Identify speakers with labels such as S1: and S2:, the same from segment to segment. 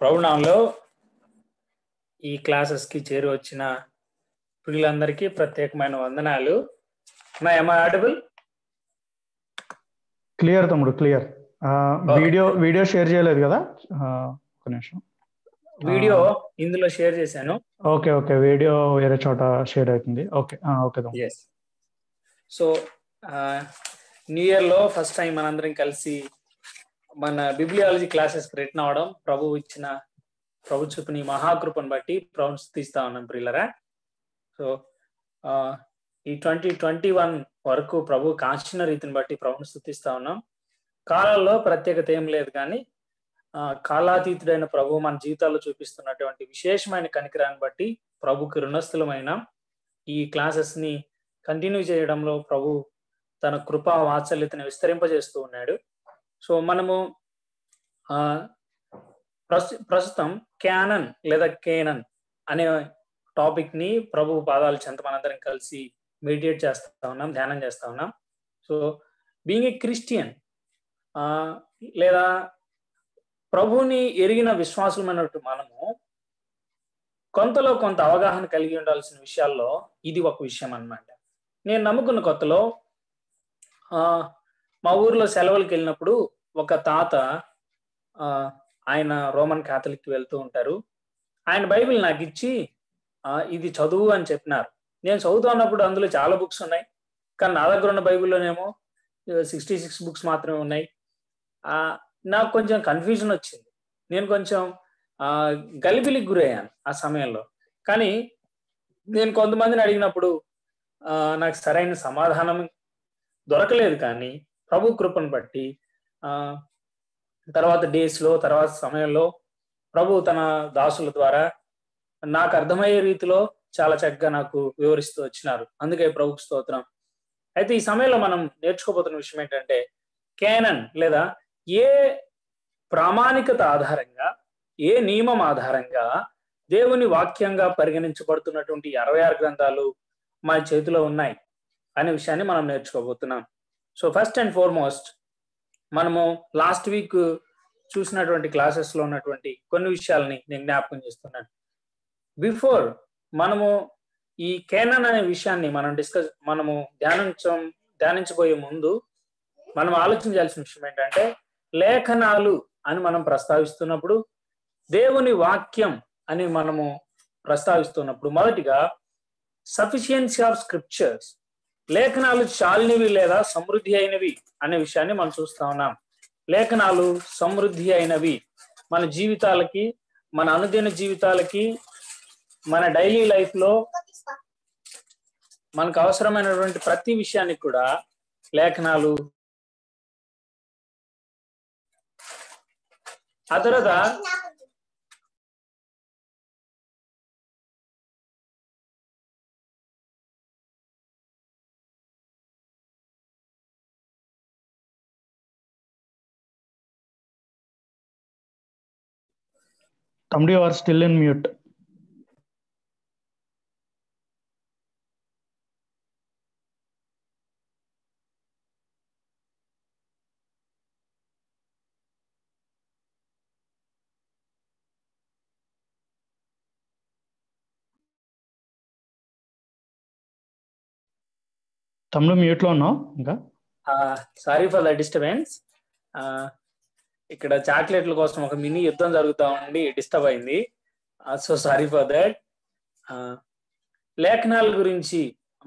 S1: ప్రభునామంలో ఈ క్లాసెస్కి చేరి వచ్చిన ప్రియులందరికీ ప్రత్యేకమైన వందనాలు. am I audible?
S2: క్లియర్ తమ్ముడు, క్లియర్. వీడియో షేర్ చేయలేదు కదా? ఒక నిమిషం,
S1: వీడియో ఇందులో షేర్ చేశాను.
S2: ఓకే, వీడియో వేరే చోట షేర్ అవుతుంది. ఓకే తమ్ముడు.
S1: ఎస్. సో న్యూ ఇయర్లో ఫస్ట్ టైం మనందరం కలిసి మన బిబ్లియాలజీ క్లాసెస్కి రిటర్న్ అవడం ప్రభు చూపిన మహాకృపను బట్టి ప్రభుని స్తుతిస్తా ఉన్నాం ప్రియులరా. సో ఈ 2021 వరకు ప్రభు కాంచిన రీతిని బట్టి ప్రభుని స్తుతిస్తా ఉన్నాం. కాలాల్లో ప్రత్యేకత ఏం లేదు, కానీ కాలాతీతుడైన ప్రభు మన జీవితాల్లో చూపిస్తున్నటువంటి విశేషమైన కనికరాన్ని బట్టి ప్రభుకి రుణస్థులమైన ఈ క్లాసెస్ ని కంటిన్యూ చేయడంలో ప్రభు తన కృపా వాత్సల్యతను విస్తరింపజేస్తూ ఉన్నాడు. సో మనము ప్రస్తుతం క్యానన్ లేదా కేనన్ అనే టాపిక్ ని ప్రభు పాదాల చెంత మనందరం కలిసి మెడిటేట్ చేస్తా ఉన్నాం, ధ్యానం చేస్తా ఉన్నాం. సో బీయింగ్ ఏ క్రిస్టియన్ లేదా ప్రభుని ఎరిగిన విశ్వాసమైనట్టు మనము కొంతలో కొంత అవగాహన కలిగి ఉండాల్సిన విషయాల్లో ఇది ఒక విషయం అన్నమాట. నేను నమ్ముకున్న కొత్తలో మా ఊర్లో సెలవులకు వెళ్ళినప్పుడు ఒక తాత, ఆయన రోమన్ క్యాథలిక్ వెళ్తూ ఉంటారు. ఆయన బైబిల్ నాకు ఇచ్చి ఇది చదువు అని చెప్పినారు. నేను చదువుతున్నప్పుడు అందులో చాలా బుక్స్ ఉన్నాయి, కానీ నా దగ్గర ఉన్న బైబిల్లోనేమో 66 బుక్స్ మాత్రమే ఉన్నాయి. నాకు కొంచెం కన్ఫ్యూజన్ వచ్చింది. నేను కొంచెం గలిబిలికి గురయ్యాను ఆ సమయంలో. కానీ నేను కొంతమందిని అడిగినప్పుడు నాకు సరైన సమాధానం దొరకలేదు. కానీ ప్రభు కృపను బట్టి తర్వాత డేస్లో, తర్వాత సమయంలో ప్రభు తన దాసుల ద్వారా నాకు అర్థమయ్యే రీతిలో చాలా చక్కగా నాకు వివరిస్తూ వచ్చినారు. అందుకే ప్రభుకి స్తోత్రం. అయితే ఈ సమయంలో మనం నేర్చుకోబోతున్న విషయం ఏంటంటే, కేనన్ లేదా ఏ ప్రామాణికత ఆధారంగా, ఏ నియమం ఆధారంగా దేవుని వాక్యంగా పరిగణించబడుతున్నటువంటి 66 గ్రంథాలు మన చేతిలో ఉన్నాయి అనే విషయాన్ని మనం నేర్చుకోబోతున్నాం. సో ఫస్ట్ అండ్ ఫార్మోస్ట్ మనము లాస్ట్ వీక్ చూసినటువంటి క్లాసెస్ లో ఉన్నటువంటి కొన్ని విషయాలని నేను జ్ఞాపకం చేస్తున్నాను. బిఫోర్ మనము ఈ కేనన్ అనే విషయాన్ని మనము ధ్యానించబోయే ముందు మనం ఆలోచించాల్సిన విషయం ఏంటంటే, లేఖనాలు అని మనం ప్రస్తావిస్తున్నప్పుడు, దేవుని వాక్యం అని మనము ప్రస్తావిస్తున్నప్పుడు మొదటిగా సఫిషియన్సీ ఆఫ్ స్క్రిప్చర్స్, లేఖనాలు చాలినవి లేదా సమృద్ధి అయినవి అనే విషయాన్ని మనం చూస్తా ఉన్నాం. లేఖనాలు సమృద్ధి అయినవి మన జీవితాలకి, మన అనుదిన జీవితాలకి, మన డైలీ లైఫ్ లో మనకు అవసరమైనటువంటి ప్రతి విషయానికి కూడా లేఖనాలు. ఆ తర్వాత
S2: తమ్ముడు, you are still in mute. తమ్ముడు మ్యూట్ లో ఉన్నావు ఇంకా.
S1: Sorry for the disturbance. ఇక్కడ చాక్లెట్ల కోసం ఒక మినీ యుద్ధం జరుగుతూ ఉండి డిస్టర్బ్ అయింది. So sorry for that. లేఖనాల గురించి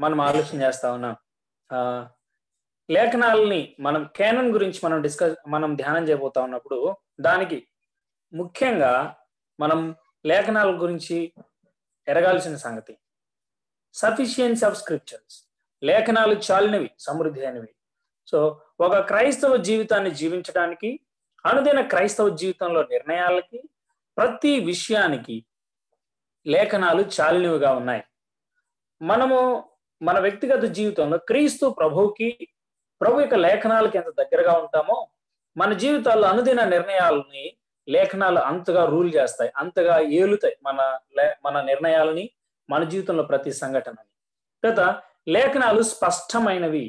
S1: మనం ఆలోచన చేస్తా ఉన్నాం. లేఖనాలని మనం కేనన్ గురించి మనం ధ్యానం చేయబోతా ఉన్నప్పుడు, దానికి ముఖ్యంగా మనం లేఖనాల గురించి ఎరగాల్సిన సంగతి సఫిషియన్సీ ఆఫ్ స్క్రిప్చర్స్, లేఖనాలు చాలినవి, సమృద్ధి అయినవి. సో ఒక క్రైస్తవ జీవితాన్ని జీవించడానికి, అనుదిన క్రైస్తవ జీవితంలో నిర్ణయాలకి, ప్రతి విషయానికి లేఖనాలు చాలినవిగా ఉన్నాయి. మనము మన వ్యక్తిగత జీవితంలో క్రీస్తు ప్రభు యొక్క లేఖనాలకి ఎంత దగ్గరగా ఉంటామో, మన జీవితాల్లో అనుదిన నిర్ణయాలని లేఖనాలు అంతగా రూల్ చేస్తాయి, అంతగా ఏలుతాయి మన నిర్ణయాలని, మన జీవితంలో ప్రతి సంఘటనని. లేదా లేఖనాలు స్పష్టమైనవి.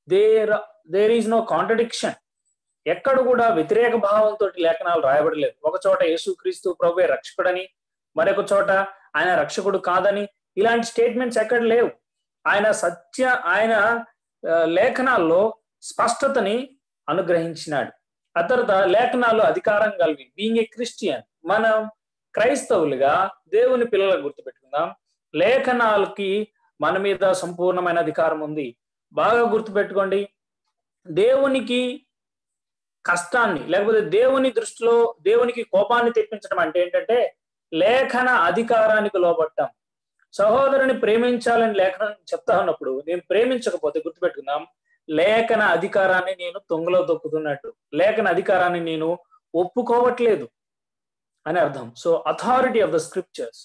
S1: There is no contradiction. ఎక్కడ కూడా వ్యతిరేక భావంతో లేఖనాలు రాయబడలేదు. ఒక చోట యేసుక్రీస్తు ప్రభువే రక్షకుడని, మరొక చోట ఆయన రక్షకుడు కాదని ఇలాంటి స్టేట్మెంట్స్ ఎక్కడ లేవు. ఆయన లేఖనాల్లో స్పష్టతని అనుగ్రహించినాడు. ఆ తర్వాత లేఖనాలు అధికారం కలిగి, బీయింగ్ ఏ క్రిస్టియన్, మనం క్రైస్తవులుగా దేవుని పిల్లలకు గుర్తుపెట్టుకుందాం, లేఖనాలకి మన మీద సంపూర్ణమైన అధికారం ఉంది. బాగా గుర్తుపెట్టుకోండి, దేవునికి కష్టాన్ని లేకపోతే దేవుని దృష్టిలో దేవునికి కోపాన్ని తెప్పించడం అంటే ఏంటంటే లేఖన అధికారానికి లోబట్టం. సహోదరుని ప్రేమించాలని లేఖనం చెప్తా ఉన్నప్పుడు నేను ప్రేమించకపోతే గుర్తుపెట్టుకుందాం, లేఖన అధికారాన్ని నేను తొంగలో తొక్కుతున్నట్టు, లేఖన అధికారాన్ని నేను ఒప్పుకోవట్లేదు అని అర్థం. So authority of the scriptures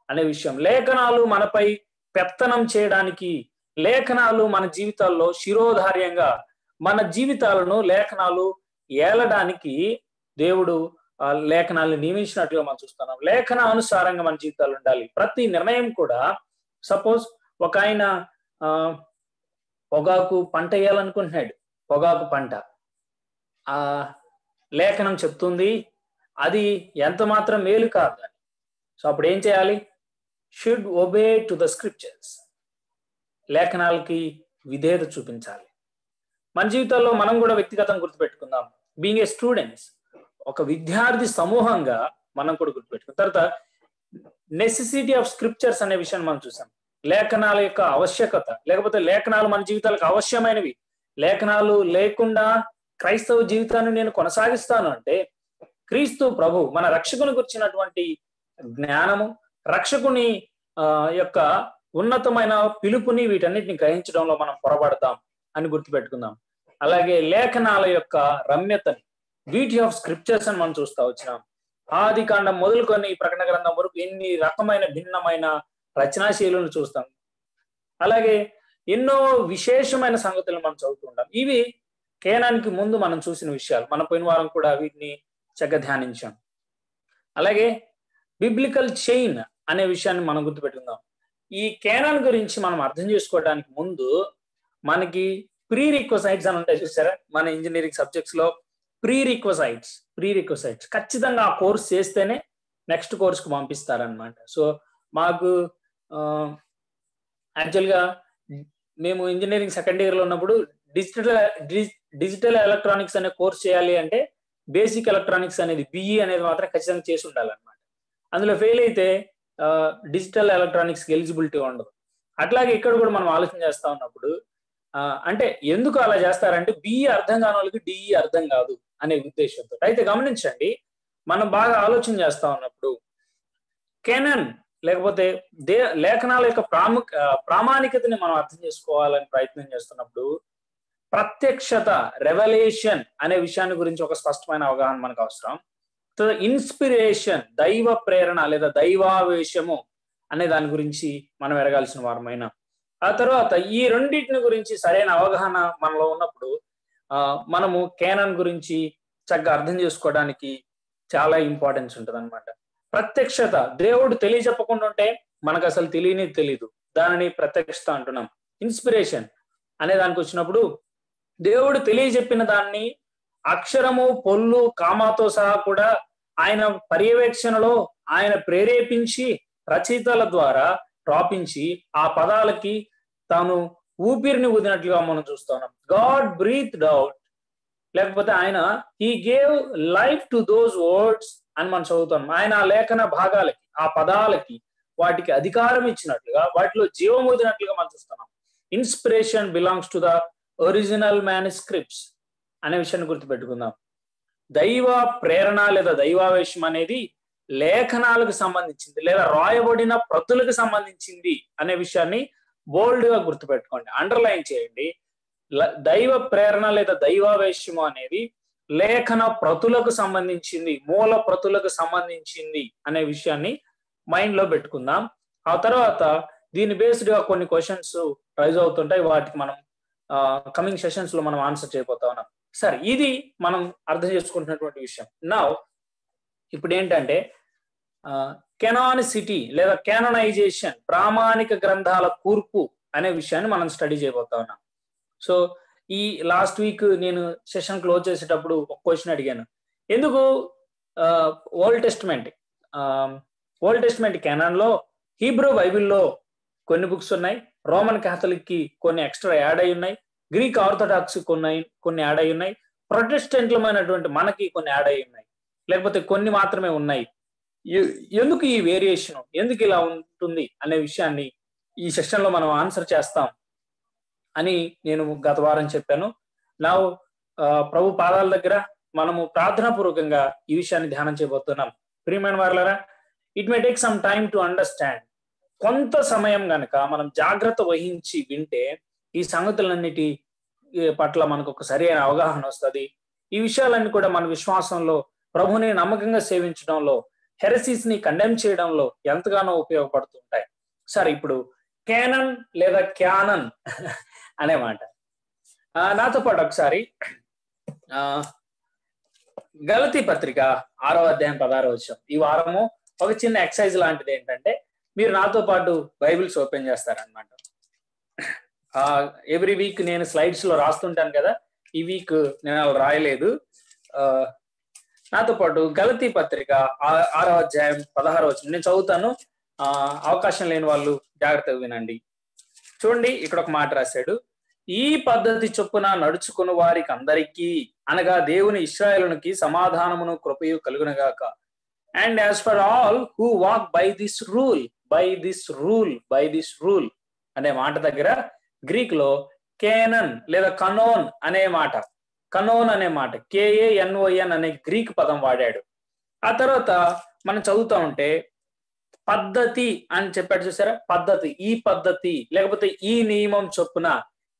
S1: అనే విషయం, లేఖనాలు మనపై పెత్తనం చేయడానికి, లేఖనాలు మన జీవితాల్లో శిరోధార్యంగా మన జీవితాలను లేఖనాలు ఏలడానికి దేవుడు లేఖనాలను నియమించినట్లుగా మనం చూస్తున్నాం. లేఖన అనుసారంగా మన జీవితాలు ఉండాలి. ప్రతి నిర్ణయం కూడా, సపోజ్ ఒక ఆయన పొగాకు పంట వేయాలనుకుంటున్నాడు, పొగాకు పంట, ఆ లేఖనం చెప్తుంది అది ఎంత మాత్రం మేలు కాదు అని. సో అప్పుడు ఏం చేయాలి? Should obey to the scriptures, లేఖనాలకి విధేయత చూపించాలి. మన జీవితాల్లో మనం కూడా వ్యక్తిగతంగా గుర్తుపెట్టుకుందాం, బీయింగ్ ఏ స్టూడెంట్స్, ఒక విద్యార్థి సమూహంగా మనం కూడా గుర్తుపెట్టుకున్న తర్వాత నెసెసిటీ ఆఫ్ స్క్రిప్చర్స్ అనే విషయాన్ని మనం చూసాం. లేఖనాల యొక్క ఆవశ్యకత, లేకపోతే లేఖనాలు మన జీవితాలకు అవశ్యమైనవి. లేఖనాలు లేకుండా క్రైస్తవ జీవితాన్ని నేను కొనసాగిస్తాను అంటే క్రీస్తు ప్రభు మన రక్షకుని గురించినటువంటి జ్ఞానము, రక్షకుని యొక్క ఉన్నతమైన పిలుపుని, వీటన్నిటిని గ్రహించడంలో మనం పొరపడతాం అని గుర్తుపెట్టుకుందాం. అలాగే లేఖనాల యొక్క రమ్యతని, బ్యూటీ ఆఫ్ స్క్రిప్చర్స్ అని మనం చూస్తా వచ్చినాం. ఆది కాండం మొదలుకొని ప్రకటన గ్రంథం వరకు ఎన్ని రకమైన భిన్నమైన రచనాశీలను చూస్తాం. అలాగే ఎన్నో విశేషమైన సంగతులు మనం చదువుతుంటాం. ఇవి కేనానికి ముందు మనం చూసిన విషయాలు. మన పోయిన వారం కూడా వీటిని చక్కగా ధ్యానించాం. అలాగే బిబ్లికల్ చైన్ అనే విషయాన్ని మనం గుర్తుపెట్టుకుందాం. ఈ కేనాన్ గురించి మనం అర్థం చేసుకోవడానికి ముందు మనకి ప్రీ రిక్వసైట్స్ అని ఉంటాయి చూసారా, మన ఇంజనీరింగ్ సబ్జెక్ట్స్ లో ప్రీ రిక్వసైట్స్ ఖచ్చితంగా ఆ కోర్స్ చేస్తేనే నెక్స్ట్ కోర్స్కి పంపిస్తారనమాట. సో మాకు యాక్చువల్గా మేము ఇంజనీరింగ్ సెకండ్ ఇయర్లో ఉన్నప్పుడు డిజిటల్ ఎలక్ట్రానిక్స్ అనే కోర్స్ చేయాలి అంటే బేసిక్ ఎలక్ట్రానిక్స్ అనేది బిఈ అనేది మాత్రం ఖచ్చితంగా చేసి ఉండాలన్నమాట. అందులో ఫెయిల్ అయితే డిజిటల్ ఎలక్ట్రానిక్స్కి ఎలిజిబిలిటీ ఉండదు. అట్లాగే ఇక్కడ కూడా మనం ఆలోచన చేస్తా ఉన్నప్పుడు అంటే ఎందుకు అలా చేస్తారంటే బిఈ అర్థం కాని వాళ్ళకి డిఈ అర్థం కాదు అనే ఉద్దేశంతో. అయితే గమనించండి, మనం బాగా ఆలోచన చేస్తా ఉన్నప్పుడు కెనన్ లేకపోతే లేఖనాల యొక్క ప్రామాణికతని మనం అర్థం చేసుకోవాలని ప్రయత్నం చేస్తున్నప్పుడు ప్రత్యక్షత, రెవల్యూషన్ అనే విషయాన్ని గురించి ఒక స్పష్టమైన అవగాహన మనకు అవసరం. ఇన్స్పిరేషన్, దైవ ప్రేరణ లేదా దైవావేశము అనే దాని గురించి మనం ఎరగాల్సిన వారమైన. ఆ తర్వాత ఈ రెండింటిని గురించి సరైన అవగాహన మనలో ఉన్నప్పుడు మనము కేనాన్ గురించి చక్కగా అర్థం చేసుకోవడానికి చాలా ఇంపార్టెన్స్ ఉంటుంది అనమాట. ప్రత్యక్షత, దేవుడు తెలియజెప్పకుండా ఉంటే మనకు అసలు తెలియదు, దానిని ప్రత్యక్షత అంటున్నాం. ఇన్స్పిరేషన్ అనే దానికి వచ్చినప్పుడు దేవుడు తెలియజెప్పిన దాన్ని అక్షరము, పొల్లు, కామాతో సహా కూడా ఆయన పర్యవేక్షణలో ఆయన ప్రేరేపించి రచయితల ద్వారా రాపించి ఆ పదాలకి తాను ఊపిరిని ఊదినట్లుగా మనం చూస్తున్నాం. గాడ్ బ్రీత్డ్ అవుట్, లేకపోతే ఆయన he gave life to those words అని మనం చదువుతాం. ఆయన ఆ లేఖన భాగాలకి, ఆ పదాలకి, వాటికి అధికారం ఇచ్చినట్లుగా, వాటిలో జీవం ఊదినట్లుగా మనం చూస్తున్నాం. Inspiration belongs to the original manuscripts అనే విషయాన్ని గుర్తుపెట్టుకుందాం. దైవ ప్రేరణ లేదా దైవావేశం అనేది లేఖనాలకు సంబంధించింది లేదా రాయబడిన ప్రతులకు సంబంధించింది అనే విషయాన్ని బోల్డ్ గా గుర్తుపెట్టుకోండి, అండర్లైన్ చేయండి. దైవ ప్రేరణ లేదా దైవావేశము అనేది లేఖన ప్రతులకు సంబంధించింది, మూల ప్రతులకు సంబంధించింది అనే విషయాన్ని మైండ్ లో పెట్టుకుందాం. ఆ తర్వాత దీని బేస్డ్ గా కొన్ని క్వశ్చన్స్ రైజ్ అవుతుంటాయి, వాటికి మనం కమింగ్ సెషన్స్ లో మనం ఆన్సర్ చేయబోతా ఉన్నాం. సరే, ఇది మనం అర్థం చేసుకుంటున్నటువంటి విషయం. నా ఇప్పుడు ఏంటంటే కెనానిసిటీ లేదా క్యాననైజేషన్, ప్రామాణిక గ్రంథాల కూర్పు అనే విషయాన్ని మనం స్టడీ చేయబోతా ఉన్నాం. సో ఈ లాస్ట్ వీక్ నేను సెషన్ క్లోజ్ చేసేటప్పుడు ఒక క్వశ్చన్ అడిగాను, ఎందుకు ఓల్డ్ టెస్ట్మెంట్ కెనాన్ లో హీబ్రూ బైబిల్లో కొన్ని బుక్స్ ఉన్నాయి, రోమన్ క్యాథలిక్ కి కొన్ని ఎక్స్ట్రా యాడ్ అయి ఉన్నాయి, గ్రీక్ ఆర్థడాక్స్ కొన్ని యాడ్ అయి ఉన్నాయి, ప్రొటెస్టెంట్లమైనటువంటి మనకి కొన్ని యాడ్ అయి ఉన్నాయి, లేకపోతే కొన్ని మాత్రమే ఉన్నాయి, ఎందుకు ఈ వేరియేషన్, ఎందుకు ఇలా ఉంటుంది అనే విషయాన్ని ఈ సెషన్ లో మనం ఆన్సర్ చేస్తాం అని నేను గత వారం చెప్పాను. నా ప్రభు పాదాల దగ్గర మనము ప్రార్థనాపూర్వకంగా ఈ విషయాన్ని ధ్యానం చేయబోతున్నాం. ప్రియమైన వారలారా, it may take some time to understand. కొంత సమయం గనక మనం జాగ్రత్త వహించి వింటే ఈ సంగతులన్నిటి పట్ల మనకు ఒక సరైన అవగాహన వస్తుంది. ఈ విషయాలన్నీ కూడా మన విశ్వాసంలో, ప్రభుని నమ్మకంగా సేవించడంలో, హెరసీస్ ని కండెమ్ చేయడంలో ఎంతగానో ఉపయోగపడుతుంటాయి. సరే, ఇప్పుడు కేనన్ లేదా క్యానన్ అనే మాట నాతో పాటు ఒకసారి గలతీ పత్రిక 6వ అధ్యాయం 16వ వచనం. ఈ వారము ఒక చిన్న ఎక్సర్సైజ్ లాంటిది. ఏంటంటే మీరు నాతో పాటు బైబిల్స్ ఓపెన్ చేస్తారనమాట. ఎవ్రీ వీక్ నేను స్లైడ్స్ లో రాస్తుంటాను కదా, ఈ వీక్ నేను అలా రాయలేదు. నాతో పాటు గలతీ పత్రిక 6వ అధ్యాయం 16వ వచనం నేను చదువుతాను. అవకాశం లేని వాళ్ళు జాగ్రత్తగా వినండి. చూడండి, ఇక్కడ ఒక మాట రాశాడు, ఈ పద్ధతి చొప్పున నడుచుకున్న వారికి అందరికీ, అనగా దేవుని ఇశ్రాయేలునికి సమాధానమును కృపయు కలుగునగాక. And as for all who walk by this rule అనే మాట దగ్గర గ్రీక్ లో కేనన్ లేదా కనోన్ అనే మాట KANON అనే గ్రీక్ పదం వాడాడు. ఆ తర్వాత మనం చదువుతా ఉంటే పద్ధతి అని చెప్పాడు, చూసారా? పద్ధతి, ఈ పద్ధతి లేకపోతే ఈ నియమం చొప్పున,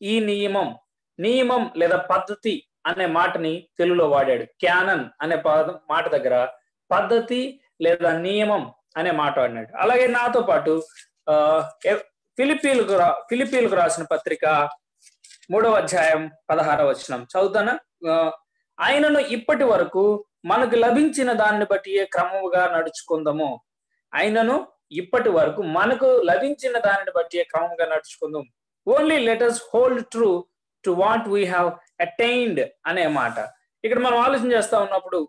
S1: ఈ నియమం లేదా పద్ధతి అనే మాటని తెలుగులో వాడాడు. క్యానన్ అనే మాట దగ్గర పద్ధతి లేదా నియమం అనే మాట వాడినాడు. అలాగే నాతో పాటు ఫిలిప్పీలకు రాసిన పత్రిక 3వ అధ్యాయం 16వ వచనం చదువుతానా? ఆయనను ఇప్పటి వరకు మనకు లభించిన దాన్ని బట్టి క్రమముగా నడుచుకుందాము. Only let us hold true to what we have attained అనే మాట. ఇక్కడ మనం ఆలోచన చేస్తా ఉన్నప్పుడు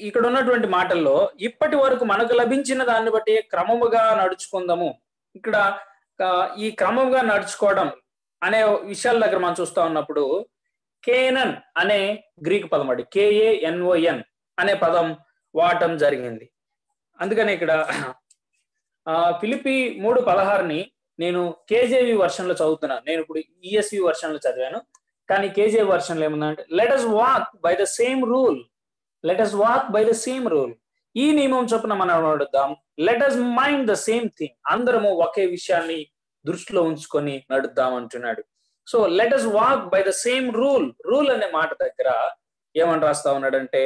S1: ఇక్కడ ఉన్నటువంటి మాటల్లో ఇప్పటి వరకు మనకు లభించిన దాన్ని బట్టి క్రమముగా నడుచుకుందాము. ఇక్కడ ఈ క్రమముగా నడుచుకోవడం అనే విషయాల దగ్గర మనం చూస్తా ఉన్నప్పుడు కేనన్ అనే గ్రీక్ పదం వాడి KANON అనే పదం వాడటం జరిగింది. అందుకని ఇక్కడ ఫిలిప్పీ 3:16ని నేను KJV వర్షన్ లో చదువుతున్నాను. నేను ఇప్పుడు ESV వర్షన్ లో చదివాను, కానీ KJV వర్షన్ లో ఏముందంటే let us walk by the same rule. ఈ నియమం చొప్పున మనం నడుద్దాం. Let us mind the same thing. అందరము ఒకే విషయాన్ని దృష్టిలో ఉంచుకొని నడుద్దాం అంటున్నాడు. So let us walk by the same rule అనే మాట దగ్గర ఏమని రాస్తా ఉన్నాడంటే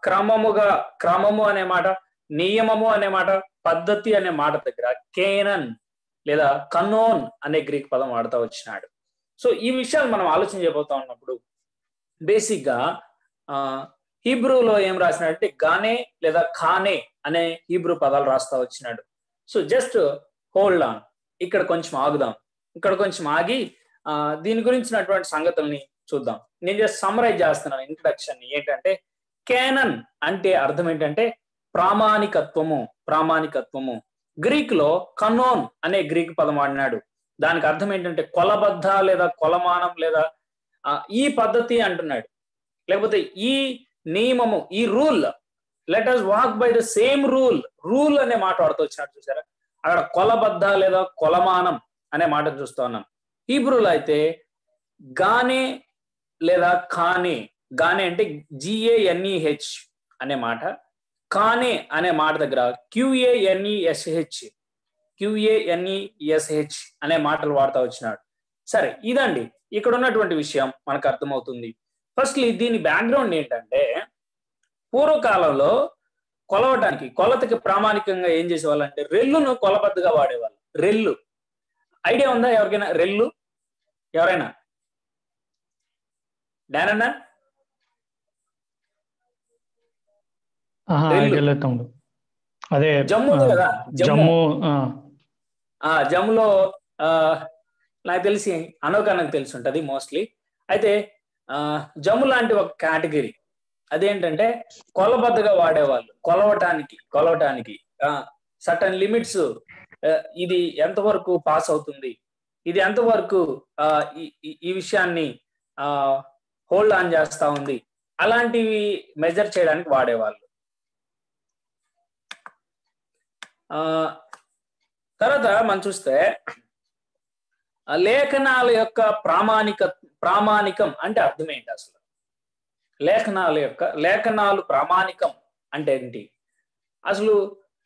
S1: క్రమము అనే మాట, నియమము అనే మాట, పద్ధతి అనే మాట దగ్గర కేనన్ లేదా కనోన్ అనే గ్రీక్ పదం వాడుతూ వచ్చినాడు. సో ఈ విషయాలు మనం ఆలోచన చేయబోతా ఉన్నప్పుడు బేసిక్ గా హీబ్రూలో ఏం రాసినాడంటే గానే లేదా ఖానే అనే హీబ్రూ పదాలు రాస్తా వచ్చినాడు. సో జస్ట్ హోల్డ్ ఆన్, ఇక్కడ కొంచెం ఆగుదాం. ఇక్కడ కొంచెం ఆగి దీని గురించినటువంటి సంగతుల్ని చూద్దాం. నేను జస్ట్ సమ్మరైజ్ చేస్తున్నాను ఇంట్రడక్షన్. ఏంటంటే కేనన్ అంటే అర్థం ఏంటంటే ప్రామాణికత్వము. గ్రీక్ లో కనోన్ అనే గ్రీక్ పదం వాడినాడు. దానికి అర్థం ఏంటంటే కొలబద్ద లేదా కొలమానం లేదా ఈ పద్ధతి అంటున్నాడు, లేకపోతే ఈ నియమము, ఈ rule. Let us walk by the same rule అనే మాట వాడుతూ వచ్చినట్టు చూసారా? అక్కడ కొలబద్ద లేదా కొలమానం అనే మాట చూస్తా ఉన్నాం. హీబ్రూలో అయితే గానే లేదా ఖానే అంటే GANEH అనే మాట, ఖానే అనే మాట దగ్గర QANESH అనే మాటలు వాడుతూ వచ్చినాడు. సరే, ఇదండి ఇక్కడ ఉన్నటువంటి విషయం మనకు అర్థమవుతుంది. ఫస్ట్లీ దీని బ్యాక్గ్రౌండ్ ఏంటంటే పూర్వకాలంలో కొలతకి ప్రామాణికంగా ఏం చేసేవాళ్ళు అంటే రెల్లును కొలబద్దగా వాడేవాళ్ళు. రెల్లు ఐడియా ఉందా ఎవరికైనా? రెల్లు ఎవరైనా? డానన్నా?
S2: అదే
S1: జమ్ము కదా,
S2: జమ్ము
S1: జమ్ములో నాకు తెలిసి అనోకనకు తెలిసి ఉంటది మోస్ట్లీ. అయితే జమ్ము లాంటి ఒక కేటగిరీ అదేంటంటే కొలబద్దగా వాడేవాళ్ళు, కొలవటానికి సర్టన్ లిమిట్స్, ఇది ఎంతవరకు పాస్ అవుతుంది, ఇది ఎంతవరకు ఈ విషయాన్ని హోల్డ్ ఆన్ చేస్తా ఉంది, అలాంటివి మెజర్ చేయడానికి వాడేవాళ్ళు. తర్వాత మనం చూస్తే లేఖనాల యొక్క ప్రామాణికం అంటే అర్థం ఏంటి అసలు? లేఖనాలు ప్రామాణికం అంటే ఏంటి అసలు?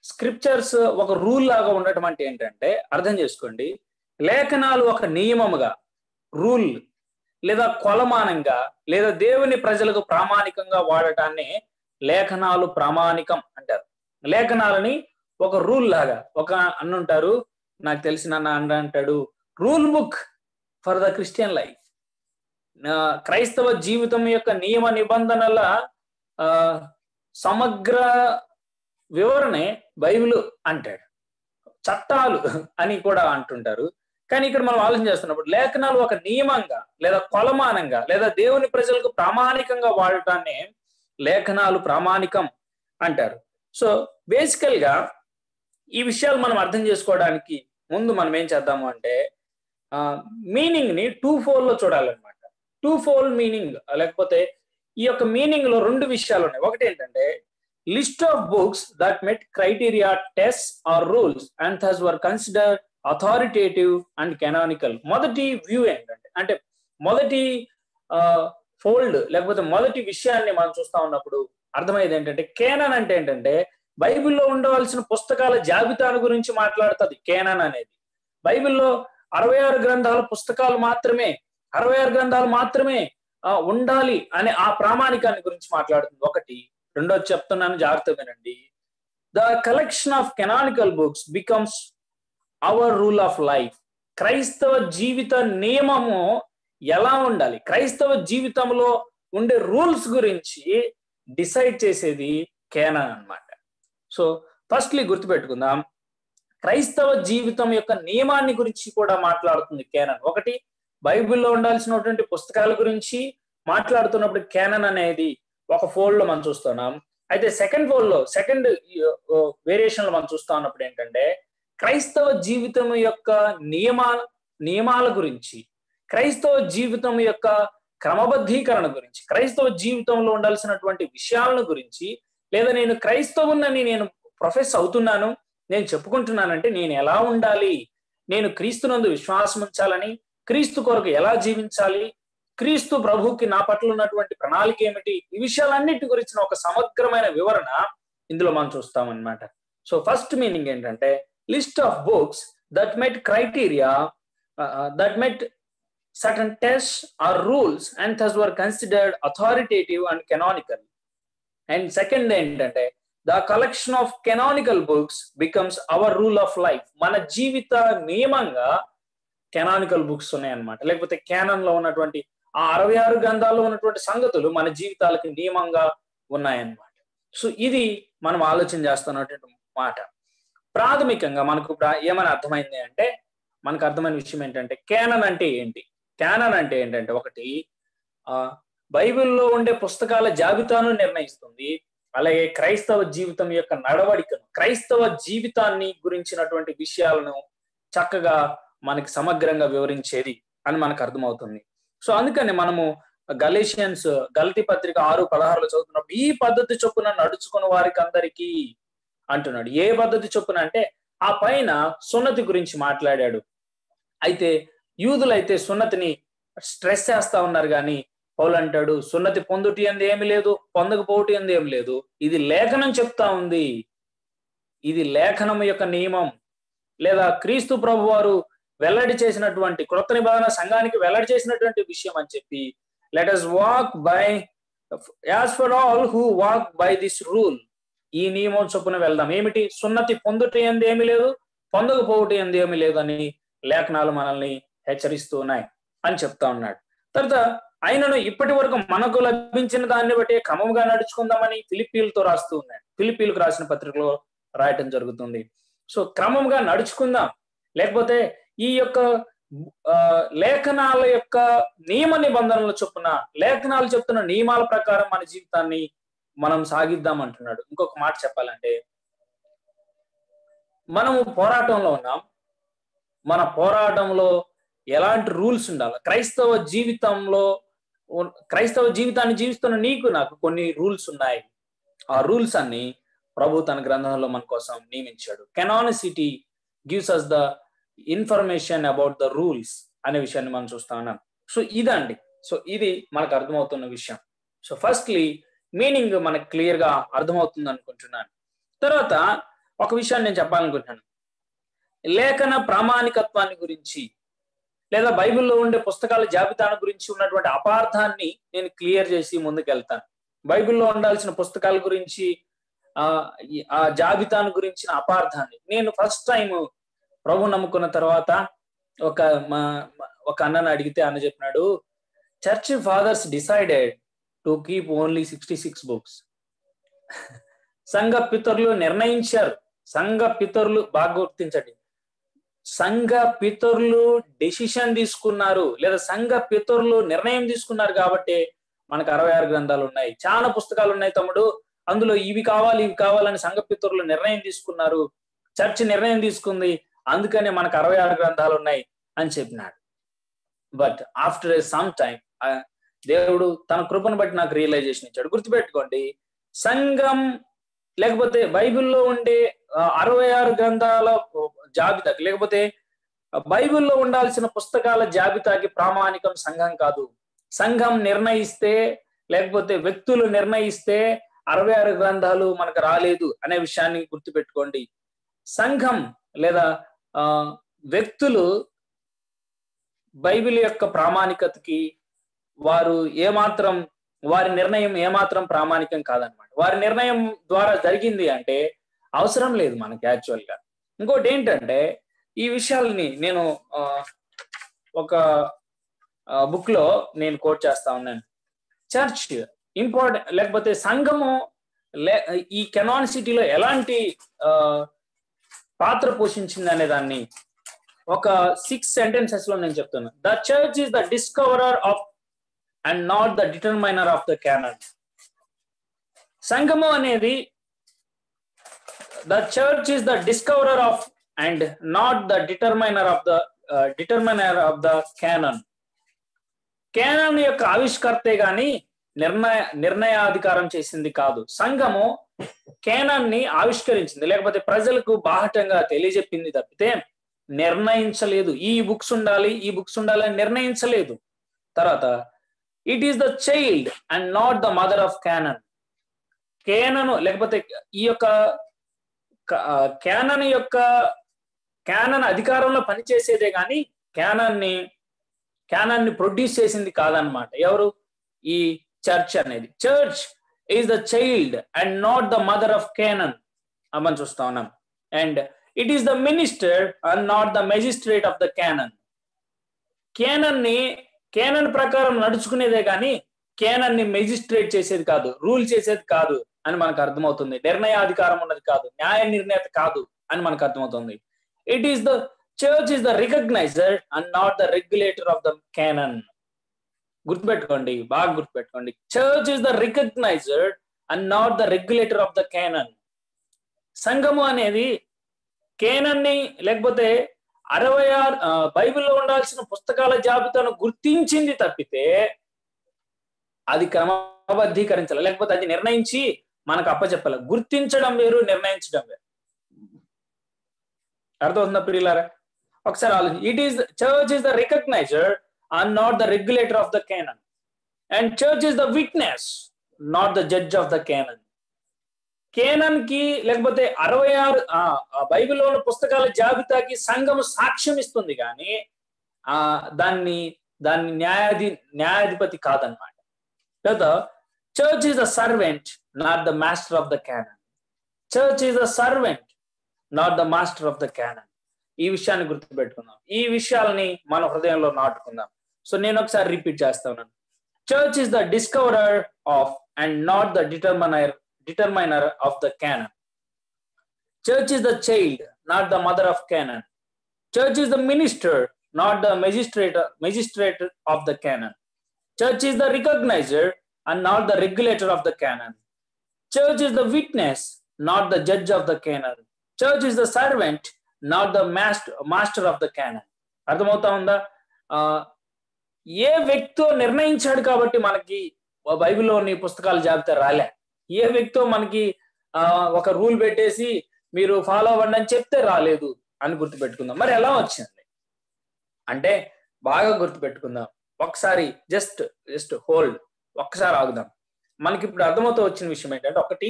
S1: స్క్రిప్చర్స్ ఒక రూల్ లాగా ఉండటం అంటే ఏంటంటే, అర్థం చేసుకోండి, లేఖనాలు ఒక నియమముగా, రూల్ లేదా కొలమానంగా లేదా దేవుని ప్రజలకు ప్రామాణికంగా వాడటాన్ని లేఖనాలు ప్రామాణికం అంటారు. లేఖనాలని ఒక రూల్ లాగా, ఒక అన్నుంటారు, నాకు తెలిసిన అన్న అంటాడు, rule book for the Christian life. క్రైస్తవ జీవితం యొక్క నియమ నిబంధనల సమగ్ర వివరణే బైబిల్ అంటాడు. చట్టాలు అని కూడా అంటుంటారు. కానీ ఇక్కడ మనం ఆలోచన చేస్తున్నప్పుడు లేఖనాలు ఒక నియమంగా లేదా కొలమానంగా లేదా దేవుని ప్రజలకు ప్రామాణికంగా వాడటాన్ని లేఖనాలు ప్రామాణికం అంటారు. సో బేసికల్ గా ఈ విషయాలు మనం అర్థం చేసుకోవడానికి ముందు మనం ఏం చేద్దాము అంటే మీనింగ్ ని 2-fold లో చూడాలన్నమాట. 2-fold మీనింగ్, లేకపోతే ఈ యొక్క మీనింగ్ లో 2 విషయాలు ఉన్నాయి. ఒకటి ఏంటంటే list of books that met criteria, test or rules and thus were considered authoritative and canonical. మొదటి వ్యూ ఏంటంటే, అంటే మొదటి ఫోల్డ్ లేకపోతే మొదటి విషయాన్ని మనం చూస్తా ఉన్నప్పుడు అర్థమయ్యేది ఏంటంటే, కేనన్ అంటే ఏంటంటే బైబిల్లో ఉండవలసిన పుస్తకాల జాబితాను గురించి మాట్లాడుతుంది. కేనన్ అనేది బైబిల్లో 66 గ్రంథాల పుస్తకాలు మాత్రమే, 66 గ్రంథాలు మాత్రమే ఉండాలి అనే ఆ ప్రామాణికాన్ని గురించి మాట్లాడుతుంది. ఒకటి. రెండోది చెప్తున్నాను, జాగ్రత్త వినండి. The collection of canonical books becomes our rule of life. క్రైస్తవ జీవిత నియమము ఎలా ఉండాలి, క్రైస్తవ జీవితంలో ఉండే రూల్స్ గురించి డిసైడ్ చేసేది కేనన్ అన్నమాట. సో ఫస్ట్లీ గుర్తుపెట్టుకుందాం, క్రైస్తవ జీవితం యొక్క నియమాన్ని గురించి కూడా మాట్లాడుతుంది కేనన్. ఒకటి, బైబిల్లో ఉండాల్సినటువంటి పుస్తకాల గురించి మాట్లాడుతున్నప్పుడు కేనన్ అనేది ఒక ఫోల్డ్ లో మనం చూస్తున్నాం. అయితే సెకండ్ వేరియేషన్ లో మనం చూస్తా ఉన్నప్పుడు ఏంటంటే క్రైస్తవ జీవితం యొక్క నియమాల గురించి, క్రైస్తవ జీవితం యొక్క క్రమబద్ధీకరణ గురించి, క్రైస్తవ జీవితంలో ఉండాల్సినటువంటి విషయాలను గురించి, లేదా నేను క్రైస్తవునని నేను ప్రొఫెస్ అవుతున్నాను, నేను చెప్పుకుంటున్నానంటే నేను ఎలా ఉండాలి, నేను క్రీస్తునందు విశ్వాసం ఉంచాలని, క్రీస్తు కొరకు ఎలా జీవించాలి, క్రీస్తు ప్రభువుకి నా పట్ల ఉన్నటువంటి ప్రణాళిక ఏమిటి, ఈ విషయాలన్నిటి గురించిన ఒక సమగ్రమైన వివరణ ఇందులో మనం చూస్తామన్నమాట. సో ఫస్ట్ మీనింగ్ ఏంటంటే list of books that met criteria, that met certain tests or rules and thus were considered authoritative and canonical. And second ఏంటంటే the collection of canonical books becomes our rule of life. మన జీవిత నియమంగా canonical books ఉన్నాయన్నమాట. లేకపోతే canon లో ఉన్నటువంటి ఆ 66 గ్రంథాల్లో ఉన్నటువంటి సంగతులు మన జీవితాలకి నియమంగా ఉన్నాయన్నమాట. సో ఇది మనం ఆలోచన చేస్తున్నటువంటి మాట. ప్రాథమికంగా మనకు ఏమని అర్థమైంది అంటే, మనకు అర్థమైన విషయం ఏంటంటే కేనన్ అంటే ఏంటి. క్యానన్ అంటే ఏంటంటే, ఒకటి, బైబిల్లో ఉండే పుస్తకాల జాబితాను నిర్ణయిస్తుంది. అలాగే క్రైస్తవ జీవితం యొక్క నడవడికను, క్రైస్తవ జీవితాన్ని గురించినటువంటి విషయాలను చక్కగా మనకి సమగ్రంగా వివరించేది అని మనకు అర్థమవుతుంది. సో అందుకని మనము గలతీ పత్రిక 6:16 చదువుతున్నప్పుడు ఈ పద్ధతి చొప్పున నడుచుకున్న వారికి అందరికీ అంటున్నాడు. ఏ పద్ధతి చొప్పున అంటే ఆ పైన సున్నతి గురించి మాట్లాడాడు. అయితే యూదులైతే సున్నతిని స్ట్రెస్ చేస్తా ఉన్నారు, కానీ పౌలు అంటాడు సున్నతి పొందుటి అంది ఏమి లేదు, పొందకపోవటి అంది ఏమి లేదు, ఇది లేఖనం చెప్తా ఉంది, ఇది లేఖనం యొక్క నియమం, లేదా క్రీస్తు ప్రభు వారు వెల్లడి చేసినటువంటి కృత నిబంధన సంఘానికి వెల్లడి చేసినటువంటి విషయం అని చెప్పి let us walk by as for all who walk by this rule. ఈ నియమం చొప్పున వెళ్దాం. ఏమిటి? సున్నతి పొందుటి అంది ఏమి లేదు, పొందకపోవటి అంది ఏమి లేదు అని లేఖనాలు మనల్ని హెచ్చరిస్తూ ఉన్నాయి అని చెప్తా ఉన్నాడు. తర్వాత ఆయనను ఇప్పటి వరకు మనకు లభించిన దాన్ని బట్టి క్రమంగా నడుచుకుందామని ఫిలిప్పీలతో రాస్తూ ఉన్నాడు. ఫిలిప్పీలకు రాసిన పత్రికలో రాయటం జరుగుతుంది. సో క్రమంగా నడుచుకుందాం, లేకపోతే ఈ యొక్క లేఖనాల యొక్క నియమ నిబంధనల చొప్పున, లేఖనాలు చెప్తున్న నియమాల ప్రకారం మన జీవితాన్ని మనం సాగిద్దాం అంటున్నాడు. ఇంకొక మాట చెప్పాలంటే, మనము పోరాటంలో ఉన్నాం. మన పోరాటంలో ఎలాంటి రూల్స్ ఉండాలి? క్రైస్తవ జీవితాన్ని జీవిస్తున్న నీకు నాకు కొన్ని రూల్స్ ఉన్నాయి. ఆ రూల్స్ అన్ని ప్రభు తన గ్రంథంలో మన కోసం నియమించాడు. Canonicity gives us the information about the rules అనే విషయాన్ని మనం చూస్తా ఉన్నాం. సో ఇదండి, సో ఇది మనకు అర్థమవుతున్న విషయం. సో ఫస్ట్లీ మీనింగ్ మనకు క్లియర్ గా అర్థమవుతుంది అనుకుంటున్నాను. తర్వాత ఒక విషయాన్ని నేను చెప్పాలనుకుంటున్నాను. లేఖన ప్రామాణికత్వాన్ని గురించి లేదా బైబిల్లో ఉండే పుస్తకాల జాబితాను గురించి ఉన్నటువంటి అపార్థాన్ని నేను క్లియర్ చేసి ముందుకెళ్తాను. బైబిల్లో ఉండాల్సిన పుస్తకాల గురించి, ఆ జాబితాను గురించిన అపార్థాన్ని నేను ఫస్ట్ టైం ప్రభు నమ్ముకున్న తర్వాత ఒక అన్నను అడిగితే అన్న చెప్పినాడు, church fathers decided to keep only 66 books. సంఘ పితరులు నిర్ణయించారు. సంఘ పితరులు బాగా గుర్తించండి, సంఘ పితరులు డెసిషన్ తీసుకున్నారు లేదా సంఘ పితరులు నిర్ణయం తీసుకున్నారు కాబట్టి మనకు 66 గ్రంథాలు ఉన్నాయి. చాలా పుస్తకాలు ఉన్నాయి తమ్ముడు, అందులో ఇవి కావాలని సంఘ పితరులు నిర్ణయం తీసుకున్నారు, చర్చ్ నిర్ణయం తీసుకుంది, అందుకనే మనకు 66 గ్రంథాలు ఉన్నాయి అని చెప్పినాడు. బట్ ఆఫ్టర్ సమ్ టైం దేవుడు తన కృపను బట్టి నాకు రియలైజేషన్ ఇచ్చాడు. గుర్తుపెట్టుకోండి, సంఘం లేకపోతే బైబిల్లో ఉండే 66 గ్రంథాల జాబితాకి లేకపోతే బైబిల్లో ఉండాల్సిన పుస్తకాల జాబితాకి ప్రామాణికం సంఘం కాదు. సంఘం నిర్ణయిస్తే లేకపోతే వ్యక్తులు నిర్ణయిస్తే 66 గ్రంథాలు మనకు రాలేదు అనే విషయాన్ని గుర్తుపెట్టుకోండి. సంఘం లేదా వ్యక్తులు బైబిల్ యొక్క ప్రామాణికతకి వారి నిర్ణయం ఏమాత్రం ప్రామాణికం కాదనమాట. వారి నిర్ణయం ద్వారా జరిగింది అంటే అవసరం లేదు మనకి యాక్చువల్ గా. ఇంకోటి ఏంటంటే, ఈ విషయాల్ని నేను ఒక బుక్ లో నేను కోట్ చేస్తా ఉన్నాను. చర్చ్ ఇంపార్టెంట్ లేకపోతే సంఘము ఈ కెనానిసిటీలో ఎలాంటి పాత్ర పోషించింది అనే దాన్ని ఒక 6 sentences లో నేను చెప్తున్నాను. The church is the discoverer of and not the determiner of the canon. సంఘము అనేది the church is the discoverer of and not the determiner of the canon. Canon యొక్క ఆవిష్కర్తే గాని నిర్ణయాధికారం చేసింది కాదు. సంఘము క్యానన్ ని ఆవిష్కరించింది లేకపోతే ప్రజలకు బాహటంగా తెలియజెప్పింది తప్పితే నిర్ణయించలేదు. ఈ బుక్స్ ఉండాలి అని నిర్ణయించలేదు. తర్వాత it is the child and not the mother of canon. Canon లేకపోతే ఈ యొక్క క్యానన్ అధికారంలో పనిచేసేదే కానీ క్యానన్ ని ప్రొడ్యూస్ చేసింది కాదనమాట. ఎవరు? ఈ చర్చ్ అనేది. Church is the child and not the mother of canon మనం చూస్తా ఉన్నాం. And it is the minister and not the magistrate of the canon. Canon ప్రకారం నడుచుకునేదే కానీ క్యానన్ ని మెజిస్ట్రేట్ చేసేది కాదు, రూల్ చేసేది కాదు అని మనకు అర్థమవుతుంది. నిర్ణయాధికారం ఉన్నది కాదు, న్యాయ నిర్ణేత కాదు అని మనకు అర్థమవుతుంది. It is the church is the recogniser and not the regulator of the canon. గుర్తుపెట్టుకోండి, బాగా గుర్తుపెట్టుకోండి. Church is the recogniser and not the regulator of the canon. సంఘము అనేది క్యానన్ ని లేకపోతే 66 బైబిల్లో ఉండాల్సిన పుస్తకాల జాబితాను గుర్తించింది తప్పితే అది క్రమబద్ధీకరించాలి లేకపోతే అది నిర్ణయించి మనకు అప్పచెప్పాలి. గుర్తించడం వేరు, నిర్ణయించడం వేరు. అర్థమవుతుందా ప్రియులారా? ఒకసారి ఆలోచించి. It is church is the recogniser and not the regulator of the canon and church is the witness not the judge of the canon. Canon కి లేకపోతే 66 బైబిల్లో ఉన్న పుస్తకాల జాబితాకి సంఘము సాక్ష్యం ఇస్తుంది కానీ దాన్ని న్యాయాధిపతి కాదనమాట. లేదా church is the servant not the master of the canon. Church is the servant not the master of the canon. ఈ విషయాన్ని గుర్తుపెట్టుకుందాం. ఈ విషయాలని మన హృదయంలో నాటుకుందాం. సో నేను ఒకసారి రిపీట్ చేస్తా ఉన్నాను. Church is the discoverer of and not the determiner of the canon. Church is the child, not the mother of canon. Church is the minister, not the magistrate of the canon. Church is the recognizer and not the regulator of the canon. Church is the witness, not the judge of the canon. Church is the servant, not the master of the canon. అర్థమవుతా ఉందా? ఏ వ్యక్తో నిర్ణయించాడు కాబట్టి మనకి బైబిల్లోని పుస్తకాల జాబితా రాలే. ఏ వ్యక్తో మనకి ఒక రూల్ పెట్టేసి మీరు ఫాలో అవ్వండి అని చెప్తే రాలేదు అని గుర్తుపెట్టుకుందాం. మరి ఎలా వచ్చింది అంటే బాగా గుర్తుపెట్టుకుందాం. ఒకసారి జస్ట్ హోల్డ్, ఒక్కసారి ఆగుదాం. మనకి ఇప్పుడు అర్థమవుతూ వచ్చిన విషయం ఏంటంటే, ఒకటి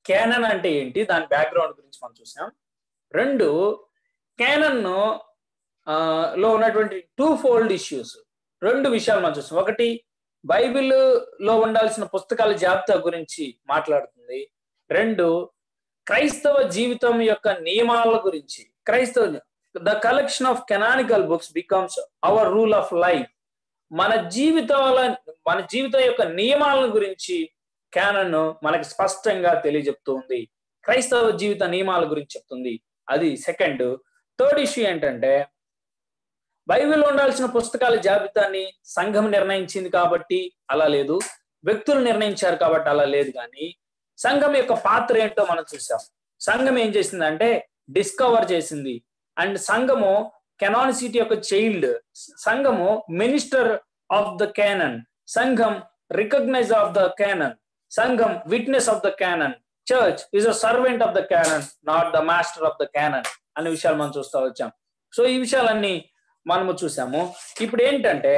S1: క్యానన్ అంటే ఏంటి, దాని బ్యాక్గ్రౌండ్ గురించి మనం చూసాం. రెండు, క్యానన్ లో ఉన్నటువంటి 2-fold ఇష్యూస్, 2 విషయాలు మనం చూసాం. ఒకటి బైబిల్లో ఉండాల్సిన పుస్తకాల జాబితా గురించి మాట్లాడుతుంది. 2, క్రైస్తవ జీవితం యొక్క నియమాల గురించి. The collection of canonical books becomes our rule of life. మన జీవితం యొక్క నియమాల గురించి క్యానన్ మనకి స్పష్టంగా తెలియజెప్తుంది. క్రైస్తవ జీవిత నియమాల గురించి చెప్తుంది. అది సెకండ్. థర్డ్ ఇష్యూ ఏంటంటే, బైబిల్లో ఉండాల్సిన పుస్తకాల జాబితాని సంఘం నిర్ణయించింది కాబట్టి అలా లేదు, వ్యక్తులు నిర్ణయించారు కాబట్టి అలా లేదు. కానీ సంఘం యొక్క పాత్ర ఏంటో మనం చూసాం. సంఘం ఏం చేసిందంటే డిస్కవర్ చేసింది. అండ్ సంఘము కెనానిసిటీ యొక్క చైల్డ్, సంఘము మినిస్టర్ ఆఫ్ ద క్యానన్, సంఘం రికగ్నైజ్ ఆఫ్ ద క్యానన్, సంఘం witness of the canon, church is a servant of the canon, not the master of the canon అనే విషయాలు మనం చూస్తూ వచ్చాం. సో ఈ విషయాలన్నీ మనము చూసాము. ఇప్పుడు ఏంటంటే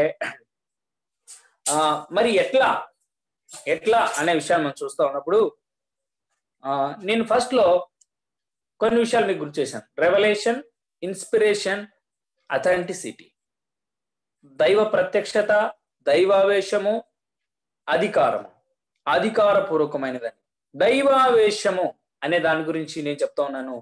S1: మరి ఎట్లా అనే విషయాలు మనం చూస్తూ ఉన్నప్పుడు నేను ఫస్ట్ లో కొన్ని విషయాలు మీకు గుర్తు చేశాను. రెవల్యూషన్, ఇన్స్పిరేషన్, అథెంటిసిటీ, దైవ ప్రత్యక్షత, దైవావేశము, అధికారము, అధికారపూర్వకమైనదని. దైవావేశము అనే దాని గురించి నేను చెప్తా ఉన్నాను.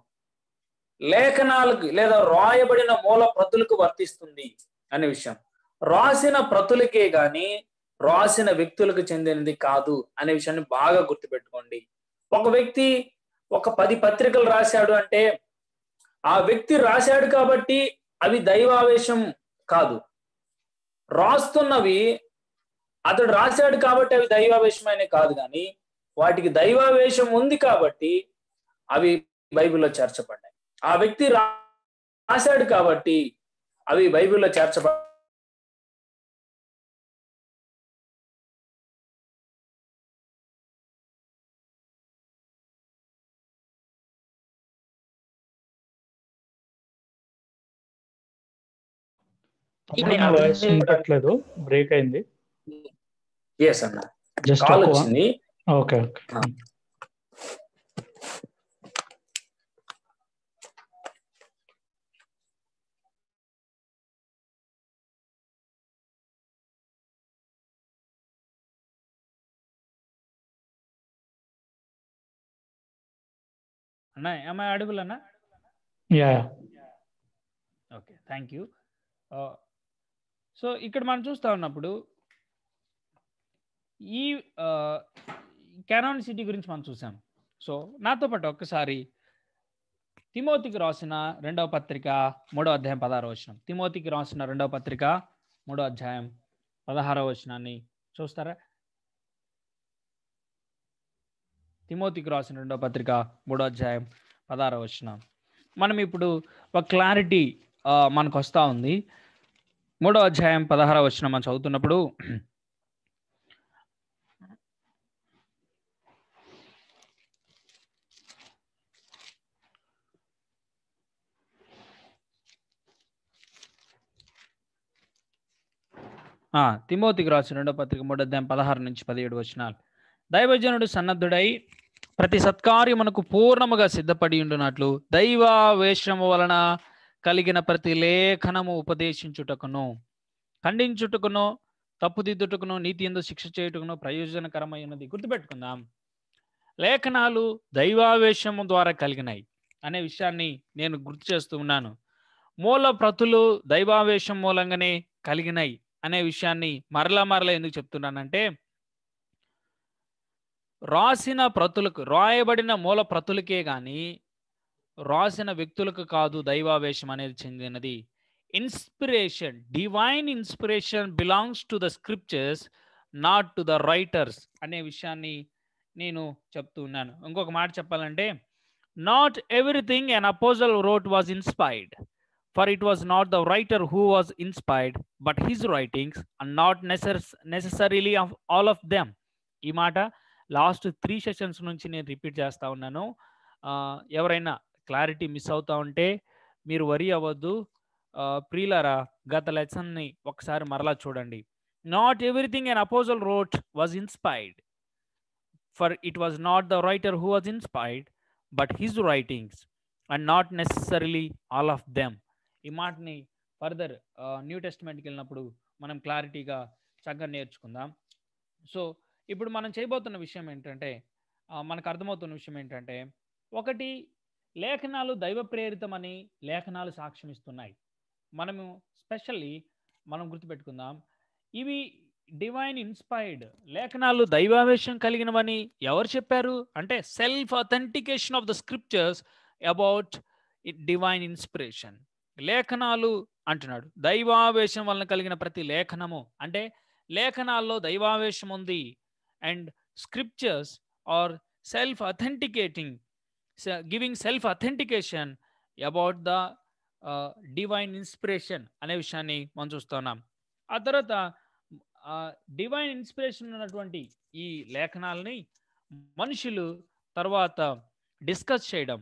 S1: లేఖనాలకు లేదా రాయబడిన మూల ప్రతులకు వర్తిస్తుంది అనే విషయం. రాసిన ప్రతులకే గాని రాసిన వ్యక్తులకు చెందినది కాదు అనే విషయాన్ని బాగా గుర్తుపెట్టుకోండి. ఒక వ్యక్తి ఒక 10 పత్రికలు రాశాడు అంటే ఆ వ్యక్తి రాశాడు కాబట్టి అవి దైవావేశం కాదు. రాస్తున్నవి అతడు రాశాడు కాబట్టి అవి దైవావేశమైన కాదు, కానీ వాటికి దైవావేశం ఉంది కాబట్టి అవి బైబిల్లో చేర్చబడ్డాయి. ఆ వ్యక్తి రాశాడు కాబట్టి అవి బైబిల్లో చేర్చబడ్డాయి.
S2: వాయిస్ వినపట్లేదు, బ్రేక్ అయింది.
S1: ఎస్ అన్న, కాల్ వచ్చింది.
S2: ఓకే.
S1: అన్నా, am I audible అన్నా?
S2: Yeah.
S1: Okay, thank you. So ఇక్కడ మనం చూస్తా ఉన్నప్పుడు ఈ కెనానిసిటీ గురించి మనం చూసాం. సో నాతో పాటు ఒక్కసారి తిమోతికి రాసిన 2వ పత్రిక 3వ అధ్యాయం 16వ వచనం. తిమోతికి రాసిన 2వ పత్రిక 3వ అధ్యాయం 16వ వచనాన్ని చూస్తారా? తిమోతికి రాసిన 2వ పత్రిక 3వ అధ్యాయం 16వ వచనం. మనం ఇప్పుడు ఒక క్లారిటీ మనకు వస్తూ ఉంది. 3వ అధ్యాయం 16వ వచనం మనం చదువుతున్నప్పుడు తిమోతికి రాసిన 2వ పత్రిక 3వ అధ్యాయం 16 నుంచి 17 వచనాలు. దైవజనుడు సన్నద్ధుడై ప్రతి సత్కార్యమునకు పూర్ణముగా సిద్ధపడి ఉండునట్లు దైవావేశము వలన కలిగిన ప్రతి లేఖనము ఉపదేశించుటకును, ఖండించుటకును, తప్పుదిద్దుటకును, నీతి యందు శిక్ష చేయుటకును ప్రయోజనకరమైనది. గుర్తుపెట్టుకుందాం, లేఖనాలు దైవావేశము ద్వారా కలిగినాయి అనే విషయాన్ని నేను గుర్తు చేస్తూ ఉన్నాను. మూల ప్రతులు దైవావేశం మూలంగానే కలిగినాయి అనే విషయాన్ని మరలా ఎందుకు చెప్తున్నానంటే, రాసిన ప్రతులకు, రాయబడిన మూల ప్రతులకే కానీ
S3: రాసిన వ్యక్తులకు కాదు దైవావేశం అనేది చెందినది. Inspiration, divine inspiration belongs to the scriptures, not to the writers అనే విషయాన్ని నేను చెప్తూ ఉన్నాను. ఇంకొక మాట చెప్పాలంటే, not everything an apostle wrote was inspired, for it was not the writer who was inspired, but his writings, and not necessarily of all of them. ఈ మాట లాస్ట్ 3 సెషన్స్ నుంచి నేను రిపీట్ చేస్తా ఉన్నాను. ఎవరైనా క్లారిటీ మిస్ అవుతా ఉంటే మీరు వరి అవ్వద్దు. ప్రియులారా, గత లెసన్ని ఒకసారి మరలా చూడండి. Not everything an apostle wrote was inspired, for it was not the writer who was inspired, but his writings, and not necessarily all of them. ఈ మాటని ఫర్దర్ న్యూ టెస్ట్మెంట్కి వెళ్ళినప్పుడు మనం క్లారిటీగా చక్కగా నేర్చుకుందాం. సో ఇప్పుడు మనం చేయబోతున్న విషయం ఏంటంటే, మనకు అర్థమవుతున్న విషయం ఏంటంటే, ఒకటి, లేఖనాలు దైవ ప్రేరితమని లేఖనాలు సాక్ష్యం ఇస్తున్నాయి. మనము స్పెషల్లీ మనం గుర్తుపెట్టుకుందాం, ఇవి డివైన్ ఇన్స్పైర్డ్, లేఖనాలు దైవావేశం కలిగినవని ఎవరు చెప్పారు అంటే, self authentication of the scriptures about divine inspiration. లేఖనాలు అంటున్నాడు, దైవావేశం వలన కలిగిన ప్రతి లేఖనము అంటే లేఖనాల్లో దైవావేశం ఉంది. And scriptures are self authenticating, giving self authentication about the divine inspiration అనే విషయాన్ని మనం చూస్తున్నాం. ఆ తర్వాత డివైన్ ఇన్స్పిరేషన్ ఉన్నటువంటి ఈ లేఖనాలని మనుషులు తర్వాత డిస్కస్ చేయడం,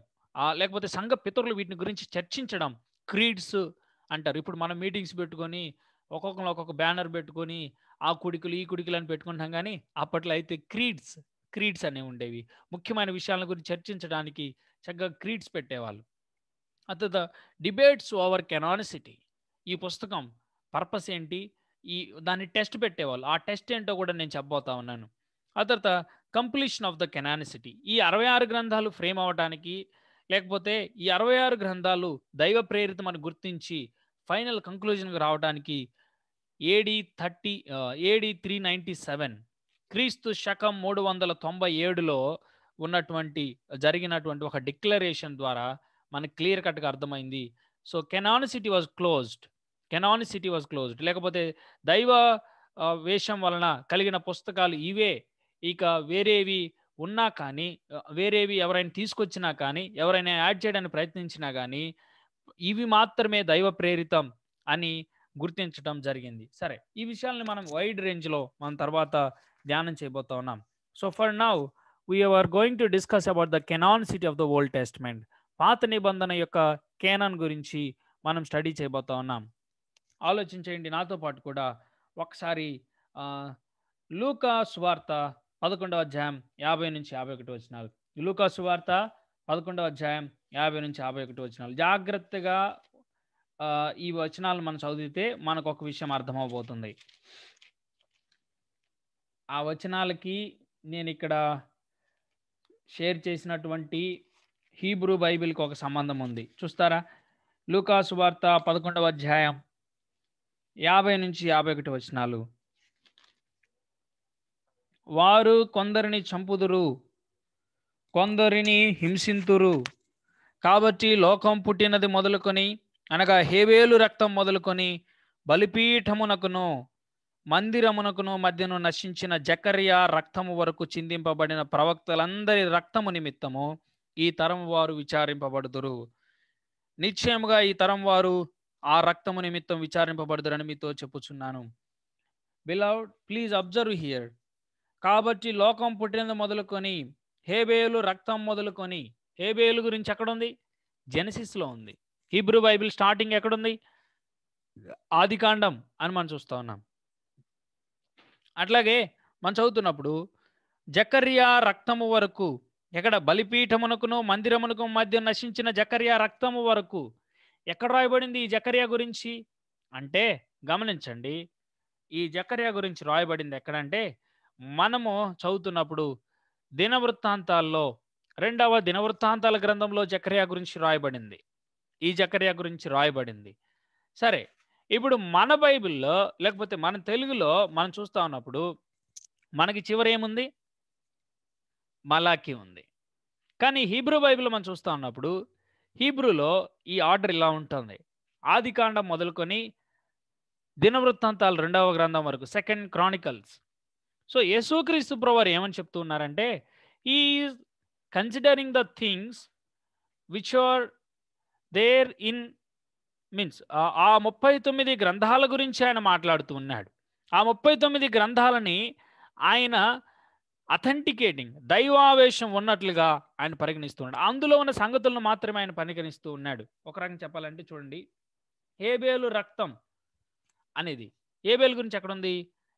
S3: లేకపోతే సంఘ పితరులు వీటిని గురించి చర్చించడం, క్రీడ్స్ అంటారు. ఇప్పుడు మనం మీటింగ్స్ పెట్టుకొని ఒక్కొక్కరు ఒక్కొక్క బ్యానర్ పెట్టుకొని ఆ కుడికులు ఈ కుడికులు అని పెట్టుకుంటాం. కానీ అప్పట్లో అయితే క్రీడ్స్ అనేవి ఉండేవి. ముఖ్యమైన విషయాల గురించి చర్చించడానికి చక్కగా క్రీడ్స్ పెట్టేవాళ్ళు. ఆ తర్వాత డిబేట్స్ ఓవర్ కెనానిసిటీ. ఈ పుస్తకం పర్పస్ ఏంటి, దాన్ని టెస్ట్ పెట్టేవాళ్ళు. ఆ టెస్ట్ ఏంటో కూడా నేను చెప్పబోతా ఉన్నాను. ఆ తర్వాత కంప్లీషన్ ఆఫ్ ద కెనానిసిటీ. ఈ 66 గ్రంథాలు ఫ్రేమ్ అవ్వడానికి, లేకపోతే ఈ 66 గ్రంథాలు దైవ ప్రేరితం అని గుర్తించి ఫైనల్ కంక్లూజన్కి రావడానికి AD 397 క్రీస్తు శకం 397లో జరిగినటువంటి ఒక డిక్లరేషన్ ద్వారా మనకు క్లియర్ కట్గా అర్థమైంది. So canonicity was closed. లేకపోతే దైవ వేషం వలన కలిగిన పుస్తకాలు ఇవే, ఇక వేరేవి ఉన్నా కానీ, వేరేవి ఎవరైనా తీసుకొచ్చినా కానీ, ఎవరైనా యాడ్ చేయడానికి ప్రయత్నించినా కానీ ఇవి మాత్రమే దైవ ప్రేరితం అని గుర్తించడం జరిగింది. సరే, ఈ విషయాలను మనం వైడ్ రేంజ్లో మనం తర్వాత ధ్యానం చేయబోతా ఉన్నాం. So for now we are going to discuss about the canonicity of the Old Testament. పాత నిబంధన యొక్క కేనాన్ గురించి మనం స్టడీ చేయబోతా ఉన్నాం. ఆలోచించేయండి నాతో పాటు కూడా ఒకసారి. లూకా సువార్త 11వ అధ్యాయం 50 నుంచి 51 వచనాలు. లూకా సువార్త 11వ అధ్యాయం 50 నుంచి 51 వచనాలు. జాగ్రత్తగా ఈ వచనాలు మనం చదివితే మనకు ఒక విషయం అర్థమవబోతుంది. ఆ వచనాలకి నేను ఇక్కడ షేర్ చేసినటువంటి హీబ్రూ బైబిల్కి ఒక సంబంధం ఉంది. చూస్తారా? లూకా సువార్త 11వ అధ్యాయం 50 నుంచి 51 వచనాలు. వారు కొందరిని చంపుదురు, కొందరిని హింసింతురు. కాబట్టి లోకం పుట్టినది మొదలుకొని, అనగా హేబేలు రక్తం మొదలుకొని బలిపీఠమునకును మందిరమునకును మధ్యను నశించిన జకర్యా రక్తము వరకు చిందింపబడిన ప్రవక్తలందరి రక్తము నిమిత్తము ఈ తరం వారు విచారింపబడుదురు. నిశ్చయముగా ఈ తరం వారు ఆ రక్తము నిమిత్తం విచారింపబడుదురని మీతో చెప్పుచున్నాను. Beloved, please observe here. కాబట్టి లోకం పుట్టినది మొదలుకొని, హేబేలు రక్తం మొదలుకొని. హేబేలు గురించి ఎక్కడుంది? జెనసిస్లో ఉంది. హీబ్రూ బైబిల్ స్టార్టింగ్ ఎక్కడుంది? ఆదికాండం అని మనం చూస్తూ ఉన్నాం. అట్లాగే మనం చదువుతున్నప్పుడు జకర్యా రక్తము వరకు, ఎక్కడ? బలిపీఠమునకును మందిరమునకు మధ్య నశించిన జకర్యా రక్తము వరకు. ఎక్కడ రాయబడింది ఈ జకర్యా గురించి అంటే, గమనించండి, ఈ జకర్యా గురించి రాయబడింది ఎక్కడంటే, మనము చదువుతున్నప్పుడు దినవృత్తాంతాల్లో 2వ దినవృత్తాంతాల గ్రంథంలో జకర్యా గురించి రాయబడింది. ఈ జకర్యా గురించి రాయబడింది. సరే, ఇప్పుడు మన బైబిల్లో లేకపోతే మన తెలుగులో మనం చూస్తా ఉన్నప్పుడు మనకి చివరి ఏముంది? మలాకి ఉంది. కానీ హీబ్రూ బైబిల్లో మనం చూస్తా ఉన్నప్పుడు హీబ్రూలో ఈ ఆర్డర్ ఇలా ఉంటుంది. ఆదికాండం మొదలుకొని దినవృత్తాంతాలు 2వ గ్రంథం వరకు, సెకండ్ క్రానికల్స్. సో యేసుక్రీస్తు ప్రభువారు ఏమని చెప్తూ ఉన్నారంటే, ఈ considering the things which are there in means ఆ 39 గ్రంథాల గురించి ఆయన మాట్లాడుతూ ఉన్నాడు. ఆ 39 గ్రంథాలని ఆయన అథెంటికేటింగ్, దైవావేశం ఉన్నట్లుగా ఆయన పరిగణిస్తున్నాడు. అందులో ఉన్న సంగతులను మాత్రమే ఆయన పరిగణిస్తూ ఉన్నాడు. ఒక రకంగా చెప్పాలంటే చూడండి, హేబేలు రక్తం అనేది, హేబేలు గురించి ఎక్కడ ఉంది?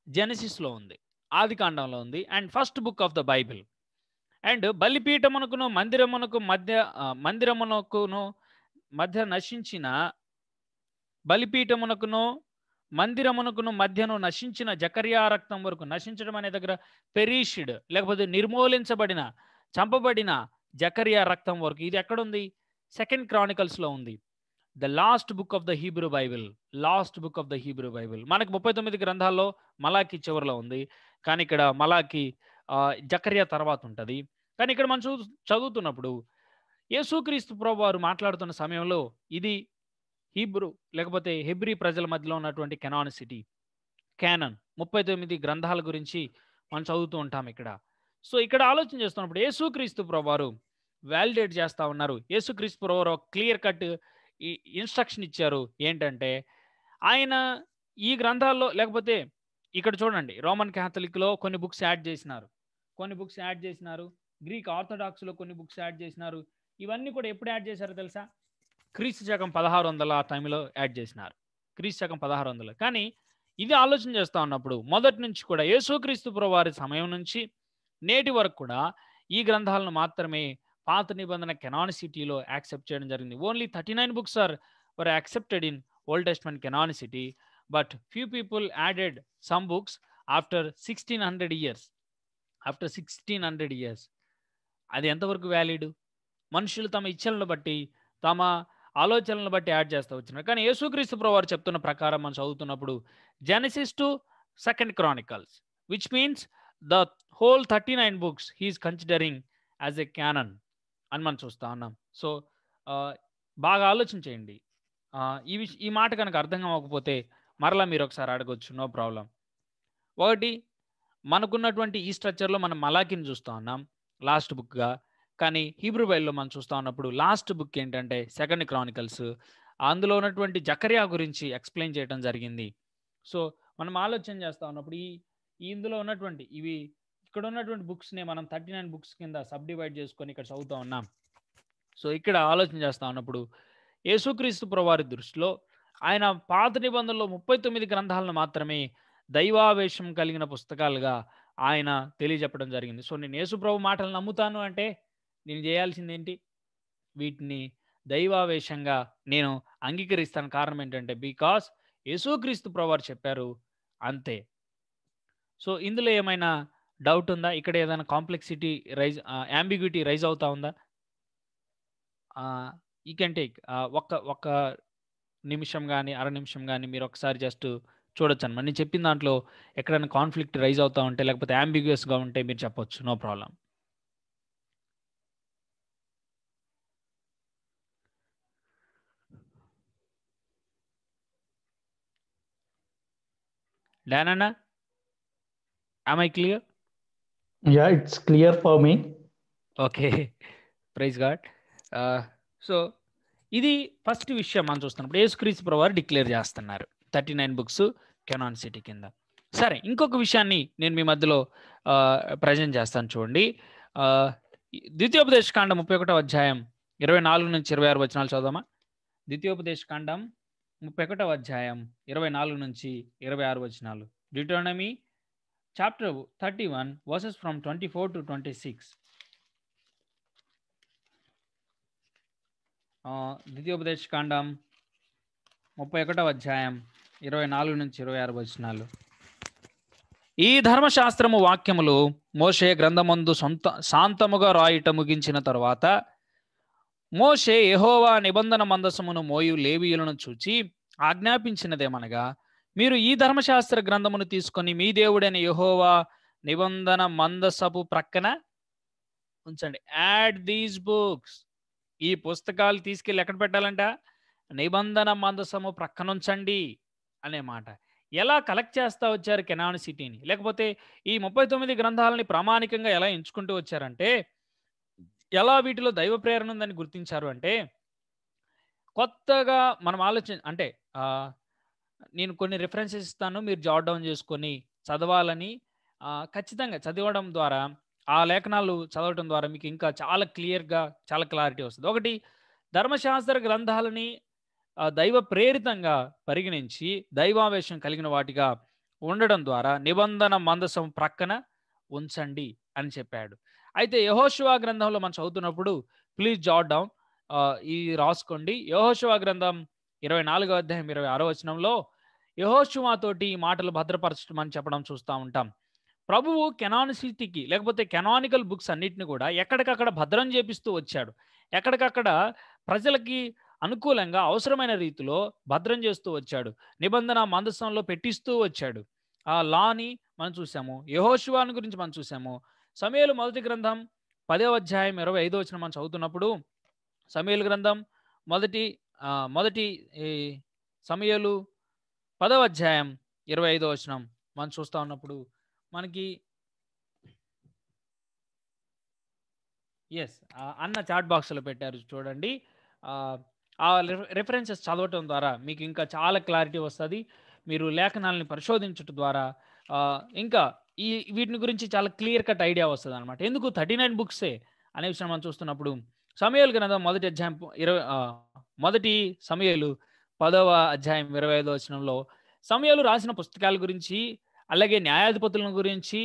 S3: జెనసిస్లో ఉంది, ఆదికాండంలో ఉంది, and first book of the Bible. And బలిపీఠమునకును మందిరమునకును మధ్య నశించిన, బలిపీఠమునకును మందిరమునకును మధ్యను నశించిన జకర్యా రక్తం వరకు, నశించడం అనే దగ్గర పెరీషిడ్ లేకపోతే నిర్మూలించబడిన, చంపబడిన జకర్యా రక్తం వరకు, ఇది ఎక్కడుంది? సెకండ్ క్రానికల్స్లో ఉంది. The last book of the Hebrew Bible, last book of the Hebrew Bible. మనకి 39 గ్రంథాల్లో మలాకి చివరిలో ఉంది, కానీ ఇక్కడ మలాకి జకర్యా తర్వాత ఉంటుంది. కానీ ఇక్కడ మనం చదువుతున్నప్పుడు యేసుక్రీస్తు ప్రభువారు మాట్లాడుతున్న సమయంలో ఇది హీబ్రూ లేకపోతే హెబ్రీ ప్రజల మధ్యలో ఉన్నటువంటి కెనానిసిటీ, క్యానన్, 39 గ్రంథాల గురించి మనం చదువుతూ ఉంటాం ఇక్కడ. సో ఇక్కడ ఆలోచన చేస్తున్నప్పుడు యేసుక్రీస్తు ప్రభువారు వ్యాలిడేట్ చేస్తూ ఉన్నారు. యేసుక్రీస్తు ప్రభువారు క్లియర్ కట్ ఇన్స్ట్రక్షన్ ఇచ్చారు. ఏంటంటే ఆయన ఈ గ్రంథాల్లో, లేకపోతే ఇక్కడ చూడండి, రోమన్ క్యాథలిక్లో కొన్ని బుక్స్ యాడ్ చేసినారు, గ్రీక్ ఆర్థోడాక్స్లో కొన్ని బుక్స్ యాడ్ చేసినారు. ఇవన్నీ కూడా ఎప్పుడు యాడ్ చేశారో తెలుసా? క్రీస్తు శకం 1600 ఆ టైంలో యాడ్ చేసినారు, క్రీస్తు శకం 1600. కానీ ఇది ఆలోచన చేస్తూ ఉన్నప్పుడు మొదటి నుంచి కూడా యేసుక్రీస్తు ప్రభువారి సమయం నుంచి నేటి వరకు కూడా ఈ గ్రంథాలను మాత్రమే పాత నిబంధన కెనానిసిటీలో యాక్సెప్ట్ చేయడం జరిగింది. Only 39 books were accepted in Old Testament canonicity, but few people added some books after 1600 years. After 1600 years. అది ఎంతవరకు వ్యాలిడ్? మనుషులు తమ ఇచ్చలను బట్టి, తమ ఆలోచనలను బట్టి యాడ్ చేస్తూ వచ్చినారు. కానీ యేసుక్రీస్తు ప్రభువారు చెప్తున్న ప్రకారం మనం చదువుతున్నప్పుడు Genesis to second Chronicles, which means the whole 39 books he is considering as a canon అని మనం చూస్తూ ఉన్నాం. సో బాగా ఆలోచన చేయండి. ఈ మాట కనుక అర్థం కాకపోతే మరలా మీరు ఒకసారి అడగొచ్చు, నో ప్రాబ్లం. ఒకటి, మనకున్నటువంటి ఈ స్ట్రక్చర్లో మనం మలాకిని చూస్తూ ఉన్నాం లాస్ట్ బుక్గా, కానీ హీబ్రూ బైబిల్లో మనం చూస్తూ ఉన్నప్పుడు లాస్ట్ బుక్ ఏంటంటే సెకండ్ క్రానికల్స్. అందులో ఉన్నటువంటి జకర్యా గురించి ఎక్స్ప్లెయిన్ చేయడం జరిగింది. సో మనం ఆలోచన చేస్తూ ఉన్నప్పుడు ఇందులో ఉన్నటువంటి ఇక్కడ ఉన్నటువంటి బుక్స్ని మనం 39 books కింద సబ్ డివైడ్ చేసుకొని ఇక్కడ చదువుతూ ఉన్నాం. సో ఇక్కడ ఆలోచన చేస్తూ ఉన్నప్పుడు యేసుక్రీస్తు ప్రభువారి దృష్టిలో ఆయన పాత నిబంధనలో 39 గ్రంథాలను మాత్రమే దైవావేశం కలిగిన పుస్తకాలుగా ఆయన తెలియజెప్పడం జరిగింది. సో నేను యేసు ప్రభు మాటలు నమ్ముతాను అంటే నేను చేయాల్సింది ఏంటి? వీటిని దైవావేశంగా నేను అంగీకరిస్తాను. కారణం ఏంటంటే బికాస్ యేసుక్రీస్తు ప్రభువారు చెప్పారు, అంతే. సో ఇందులో ఏమైనా డౌట్ ఉందా? ఇక్కడ ఏదైనా కాంప్లెక్సిటీ యాంబిగ్యూటీ రైజ్ అవుతా ఉందా? యూ కెన్ టేక్ ఒక్క నిమిషం కానీ అర నిమిషం కానీ మీరు ఒకసారి జస్ట్ చూడొచ్చు అనమాట. నేను చెప్పిన దాంట్లో ఎక్కడైనా కాన్ఫ్లిక్ట్ రైజ్ అవుతా ఉంటే లేకపోతే యాంబిగ్యూస్గా ఉంటే మీరు చెప్పొచ్చు, no problem. Danana, am I clear?
S2: Yeah, it's clear for me.
S3: Okay, praise God. So ఇది ఫస్ట్ విషయం మనం చూస్తున్నప్పుడు యేసుక్రీస్తు ప్రభువారు డిక్లేర్ చేస్తున్నారు 39 books కెనానిసిటీ కింద. సరే, ఇంకొక విషయాన్ని నేను మీ మధ్యలో ప్రజెంట్ చేస్తాను చూడండి. ద్వితీయోపదేశకాండం 31వ అధ్యాయం 24 నుంచి 26 వచనాలు చదువుదామా? ద్వితీయోపదేశకాండం 31వ అధ్యాయం 24 నుంచి 26 వచనాలు. Deuteronomy chapter 31 verses from 24 to 26. ద్వితీయోపదేశకాండం 31వ అధ్యాయం 24 నుంచి 26 వచనాలు. ఈ ధర్మశాస్త్రము వాక్యములు మోషే గ్రంథమందు శాంతముగా రాయుట ముగించిన తరువాత మోషే యెహోవా నిబంధన మందసమును మోయు లేవీయులను చూచి ఆజ్ఞాపించినదేమనగా, మీరు ఈ ధర్మశాస్త్ర గ్రంథమును తీసుకొని మీ దేవుడైన యెహోవా నిబంధన మందసపు ప్రక్కన ఉంచండి. యాడ్ దీస్ బుక్స్ ఈ పుస్తకాలు తీసుకెళ్ళి ఎక్కడ పెట్టాలంట? నిబంధన మందసము ప్రక్కనుంచండి అనే మాట. ఎలా కలెక్ట్ చేస్తా వచ్చారు కెనానిసిటీని? లేకపోతే ఈ 39 గ్రంథాలని ప్రామాణికంగా ఎలా ఎంచుకుంటూ వచ్చారంటే, ఎలా వీటిలో దైవ ప్రేరణ ఉందని గుర్తించారు అంటే, కొత్తగా మనం అంటే నేను కొన్ని రిఫరెన్సెస్ ఇస్తాను. మీరు జాట్ డౌన్ చేసుకొని చదవాలని, ఖచ్చితంగా చదవడం ద్వారా, ఆ లేఖనాలు చదవటం ద్వారా మీకు ఇంకా చాలా క్లియర్‌గా, చాలా క్లారిటీ వస్తది. ఒకటి, ధర్మశాస్త్ర గ్రంథాలని దైవ ప్రేరితంగా పరిగణించి, దైవావేశం కలిగిన వాటిగా ఉండడం ద్వారా నిబంధన మందసం ప్రక్కన ఉంచండి అని చెప్పాడు. అయితే యెహోషువ గ్రంథంలో మనం చదువుతున్నప్పుడు ప్లీజ్ జాట్ డౌన్, ఇది రాసుకోండి. యెహోషువ గ్రంథం 24వ అధ్యాయం 26వ వచనంలో యెహోషువ తోటి ఈ మాటలు భద్రపరచమని చెప్పడం చూస్తా ఉంటాం. ప్రభువు కెనానిసిటీకి, లేకపోతే కెనానికల్ బుక్స్ అన్నిటిని కూడా ఎక్కడికక్కడ భద్రం చేపిస్తూ వచ్చాడు. ఎక్కడికక్కడ ప్రజలకి అనుకూలంగా అవసరమైన రీతిలో భద్రం చేస్తూ వచ్చాడు. నిబంధన మందసంలో పెట్టిస్తూ వచ్చాడు. ఆ లాని మనం చూసాము. యెహోషువను గురించి మనం చూసాము. సమూయేలు మొదటి గ్రంథం 10వ అధ్యాయం 25వ వచనం మనం చదువుతున్నప్పుడు, సమూయేలు గ్రంథం మొదటి సమూయేలు 10వ అధ్యాయం 25వ వచనం మనం చూస్తా ఉన్నప్పుడు మనకి అన్న చాట్ బాక్స్లో పెట్టారు చూడండి. ఆ రెఫరెన్సెస్ చదవటం ద్వారా మీకు ఇంకా చాలా క్లారిటీ వస్తుంది. మీరు లేఖనాలని పరిశోధించడం ద్వారా ఇంకా వీటిని గురించి చాలా క్లియర్ కట్ ఐడియా వస్తుంది అనమాట. ఎందుకు 39 బుక్సే అనే విషయం మనం చూస్తున్నప్పుడు, సమూయేలు గ్రంథం మొదటి సమూయేలు 10వ అధ్యాయం 25వ వచనంలో సమూయేలు రాసిన పుస్తకాల గురించి, అలాగే న్యాయాధిపతుల గురించి,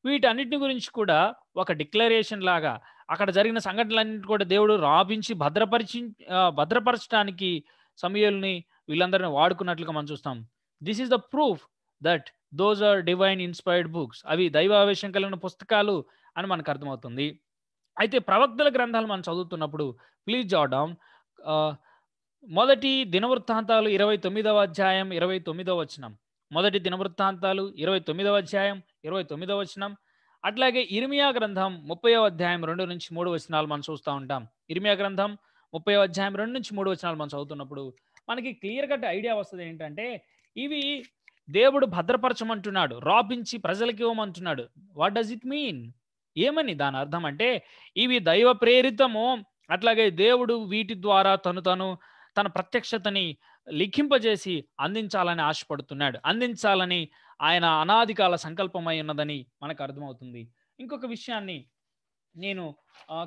S3: వీటన్నిటిని గురించి కూడా ఒక డిక్లరేషన్ లాగా అక్కడ జరిగిన సంఘటనలన్నింటి కూడా దేవుడు రాపించి భద్రపరచడానికి సమూయేలుని వీళ్ళందరిని వాడుకున్నట్లుగా మనం చూస్తాం. This is the proof that those are divine inspired books. అవి దైవావేశం కలిగిన పుస్తకాలు అని మనకు అర్థమవుతుంది. అయితే ప్రవక్తల గ్రంథాలు మనం చదువుతున్నప్పుడు ప్లీజ్ జాట్ డౌన్. మొదటి దినవృత్తాంతాలు 29వ అధ్యాయం 29వ వచనం. మొదటి దినవృత్తాంతాలు 29వ అధ్యాయం 29వ వచనం. అట్లాగే ఇర్మియా గ్రంథం 30వ అధ్యాయం 2 నుంచి 3 వచనాలు మనం చూస్తూ ఉంటాం. ఇర్మియా గ్రంథం 30వ అధ్యాయం 2 నుంచి 3 వచనాలు మనం చదువుతున్నప్పుడు మనకి క్లియర్ కట్ ఐడియా వస్తుంది. ఏంటంటే ఇవి దేవుడు భద్రపరచమంటున్నాడు, రాపించి ప్రజలకి ఇవ్వమంటున్నాడు. What does it mean? ఏమని దాని అర్థం అంటే, ఇవి దైవ ప్రేరితము, అట్లాగే దేవుడు వీటి ద్వారా తన ప్రత్యక్షతని లిఖింపజేసి అందించాలని ఆశపడుతున్నాడు, అందించాలని ఆయన అనాదికాల సంకల్పమై ఉన్నదని మనకు అర్థమవుతుంది. ఇంకొక విషయాన్ని నేను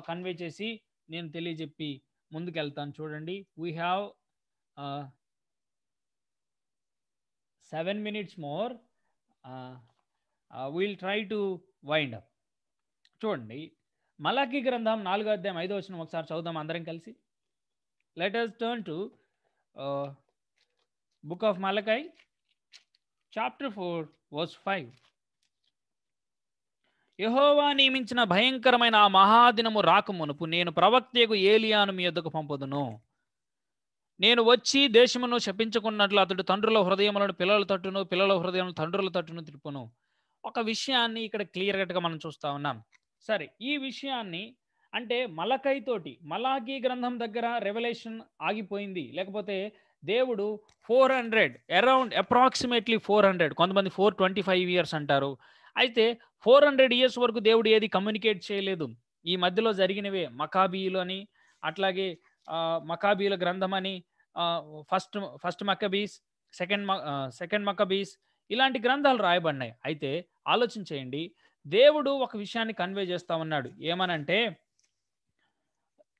S3: కన్వే చేసి నేను తెలియజెప్పి ముందుకెళ్తాను. చూడండి, we have 7 minutes more. We'll try to wind up. చూడండి, మలాకీ గ్రంథం 4వ అధ్యాయం 5వ వచనం ఒకసారి చదువుదాం అందరం కలిసి. Let us turn to book of Malachi, chapter 4, verse 5. యెహోవా నియమించిన భయంకరమైన ఆ మహాదినము రాకమునుపు నేను ప్రవక్తయగు ఏలియాను మీ యొద్దకు పంపుదును. నేను వచ్చి దేశమును శపించుకున్నట్లు అతడు తండ్రుల హృదయములను పిల్లల తట్టును, పిల్లల హృదయములను తండ్రుల తట్టును తిప్పును. ఒక విషయాన్ని ఇక్కడ క్లియర్ కట్గా మనం చూస్తా ఉన్నాం. సరే, ఈ విషయాన్ని అంటే మలాకీ గ్రంథం దగ్గర రెవల్యూషన్ ఆగిపోయింది, లేకపోతే దేవుడు 400 అరౌండ్ అప్రాక్సిమేట్లీ 400, కొంతమంది 425 years అంటారు. అయితే 400 years వరకు దేవుడు ఏది కమ్యూనికేట్ చేయలేదు. ఈ మధ్యలో జరిగినవే మకాబీయులు అని, అట్లాగే మకాబీయుల గ్రంథం అని, ఫస్ట్ మకబీస్, సెకండ్ మకబీస్, ఇలాంటి గ్రంథాలు రాయబడినాయి. అయితే ఆలోచన చేయండి, దేవుడు ఒక విషయాన్ని కన్వే చేస్తా ఉన్నాడు. ఏమనంటే,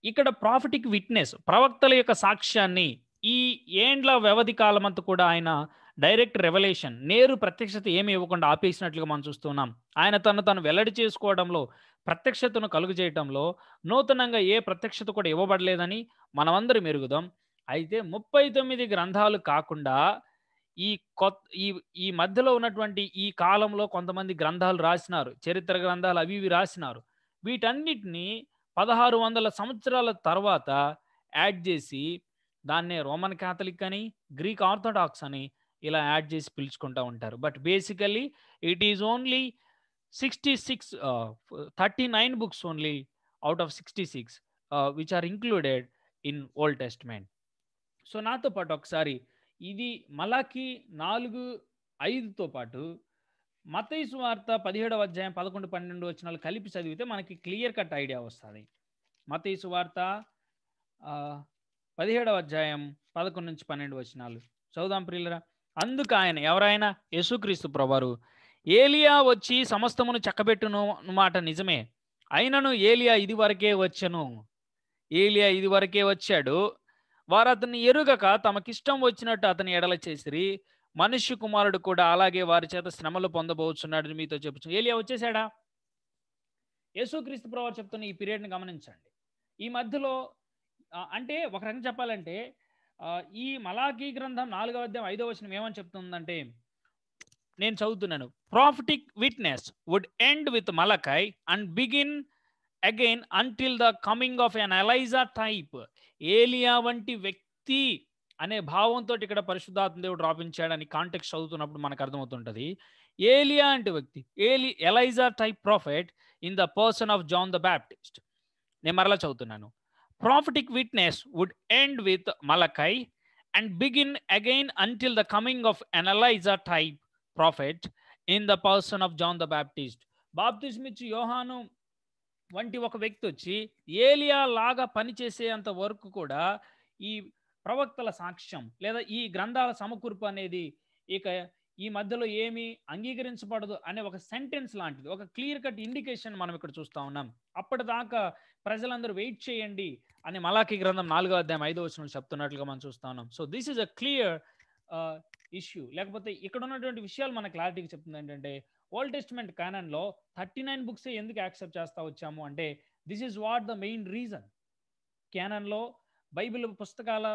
S3: ఇక్కడ ప్రాఫిటిక్ విట్నెస్, ప్రవక్తల యొక్క సాక్ష్యాన్ని ఈ ఏండ్ల వ్యవధి కాలమంతా కూడా ఆయన డైరెక్ట్ రెవల్యూషన్, నేరు ప్రత్యక్షత ఏమి ఇవ్వకుండా ఆపేసినట్లుగా మనం చూస్తున్నాం. ఆయన తను వెల్లడి చేసుకోవడంలో, ప్రత్యక్షతను కలుగు చేయటంలో నూతనంగా ఏ ప్రత్యక్షత కూడా ఇవ్వబడలేదని మనమందరం ఎరుగుదాం. అయితే 39 గ్రంథాలు కాకుండా ఈ మధ్యలో ఉన్నటువంటి ఈ కాలంలో కొంతమంది గ్రంథాలు రాసినారు, చరిత్ర గ్రంథాలు అవి ఇవి రాసినారు. వీటన్నిటిని 1600 సంవత్సరాల తర్వాత యాడ్ చేసి దాన్నే రోమన్ క్యాథలిక్ అని, గ్రీక్ ఆర్థోడాక్స్ అని ఇలా యాడ్ చేసి పిలుచుకుంటూ ఉంటారు. But basically it is only 39 books only out of 66 which are included in old testament. So నాతో పాటు ఒకసారి ఇది మలాకి 4:5తో పాటు మత్తయి సువార్త 17వ అధ్యాయం 11, 12 వచనాలు కలిపి చదివితే మనకి క్లియర్ కట్ ఐడియా వస్తుంది. మత్తయి సువార్త 17వ అధ్యాయం 11 నుంచి 12 వచనాలు చదువుదాం ప్రియులరా. అందుకు ఆయన, ఎవరైనా యేసుక్రీస్తు ప్రభువారు, ఏలియా వచ్చి సమస్తమును చక్కబెట్టును మాట నిజమే, అయినను ఏలియా ఇది వరకే వచ్చాడు, వారు అతన్ని ఎరుగక తమకిష్టం వచ్చినట్టు అతని ఎడల చేసిరి, మనుష్య కుమారుడు కూడా అలాగే వారి చేత శ్రమలు పొందబోతున్నాడని మీతో చెప్పుచు. ఏలియా వచ్చేసాడా? యేసుక్రీస్తు ప్రభువారు చెప్తున్న ఈ పీరియడ్ని గమనించండి. ఈ మధ్యలో అంటే ఒక రకంగా చెప్పాలంటే ఈ మలాకీ గ్రంథం 4వ అధ్యాయం 5వ వచనం ఏమని చెప్తుందంటే, నేను చదువుతున్నాను, prophetic witness would end with Malachi and begin again until the coming of an Elijah type. ఏలియా వంటి వ్యక్తి అనే భావంతో ఇక్కడ పరిశుద్ధాత్మ దేవుడు రాపించాడని కాంటెక్స్ట్ చదువుతున్నప్పుడు మనకు అర్థమవుతుంటది. ఏలియా అంటే వ్యక్తి, Elijah type prophet in the person of John the Baptist. నేను మరలా చదువుతున్నాను, prophetic witness would end with Malachi and begin again until the coming of an Elijah type prophet in the person of John the Baptist. బాప్తిస్మిచ్చు యోహాను వంటి ఒక వ్యక్తి వచ్చి ఏలియా లాగా పనిచేసేంత వరకు కూడా ఈ ప్రవక్తల సాక్ష్యం లేదా ఈ గ్రంథాల సమకూర్పు అనేది ఇక ఈ మధ్యలో ఏమీ అంగీకరించబడదు అనే ఒక సెంటెన్స్ లాంటిది, ఒక క్లియర్ కట్ ఇండికేషన్ మనం ఇక్కడ చూస్తూ ఉన్నాం. అప్పటిదాకా ప్రజలందరూ వెయిట్ చేయండి అని మలాకీ గ్రంథం 4వ అధ్యాయం 5వ వచనం చెప్తున్నట్లుగా మనం చూస్తూ ఉన్నాం. So this is a clear issue. లేకపోతే ఇక్కడ ఉన్నటువంటి విషయాలు మన క్లారిటీగా చెప్తుంది ఏంటంటే, ఓల్డ్ టెస్ట్మెంట్ కానన్లో 39 బుక్స్ ఎందుకు యాక్సెప్ట్ చేస్తూ వచ్చాము అంటే, this is what the main reason. క్యానన్లో బైబిల్ పుస్తకాల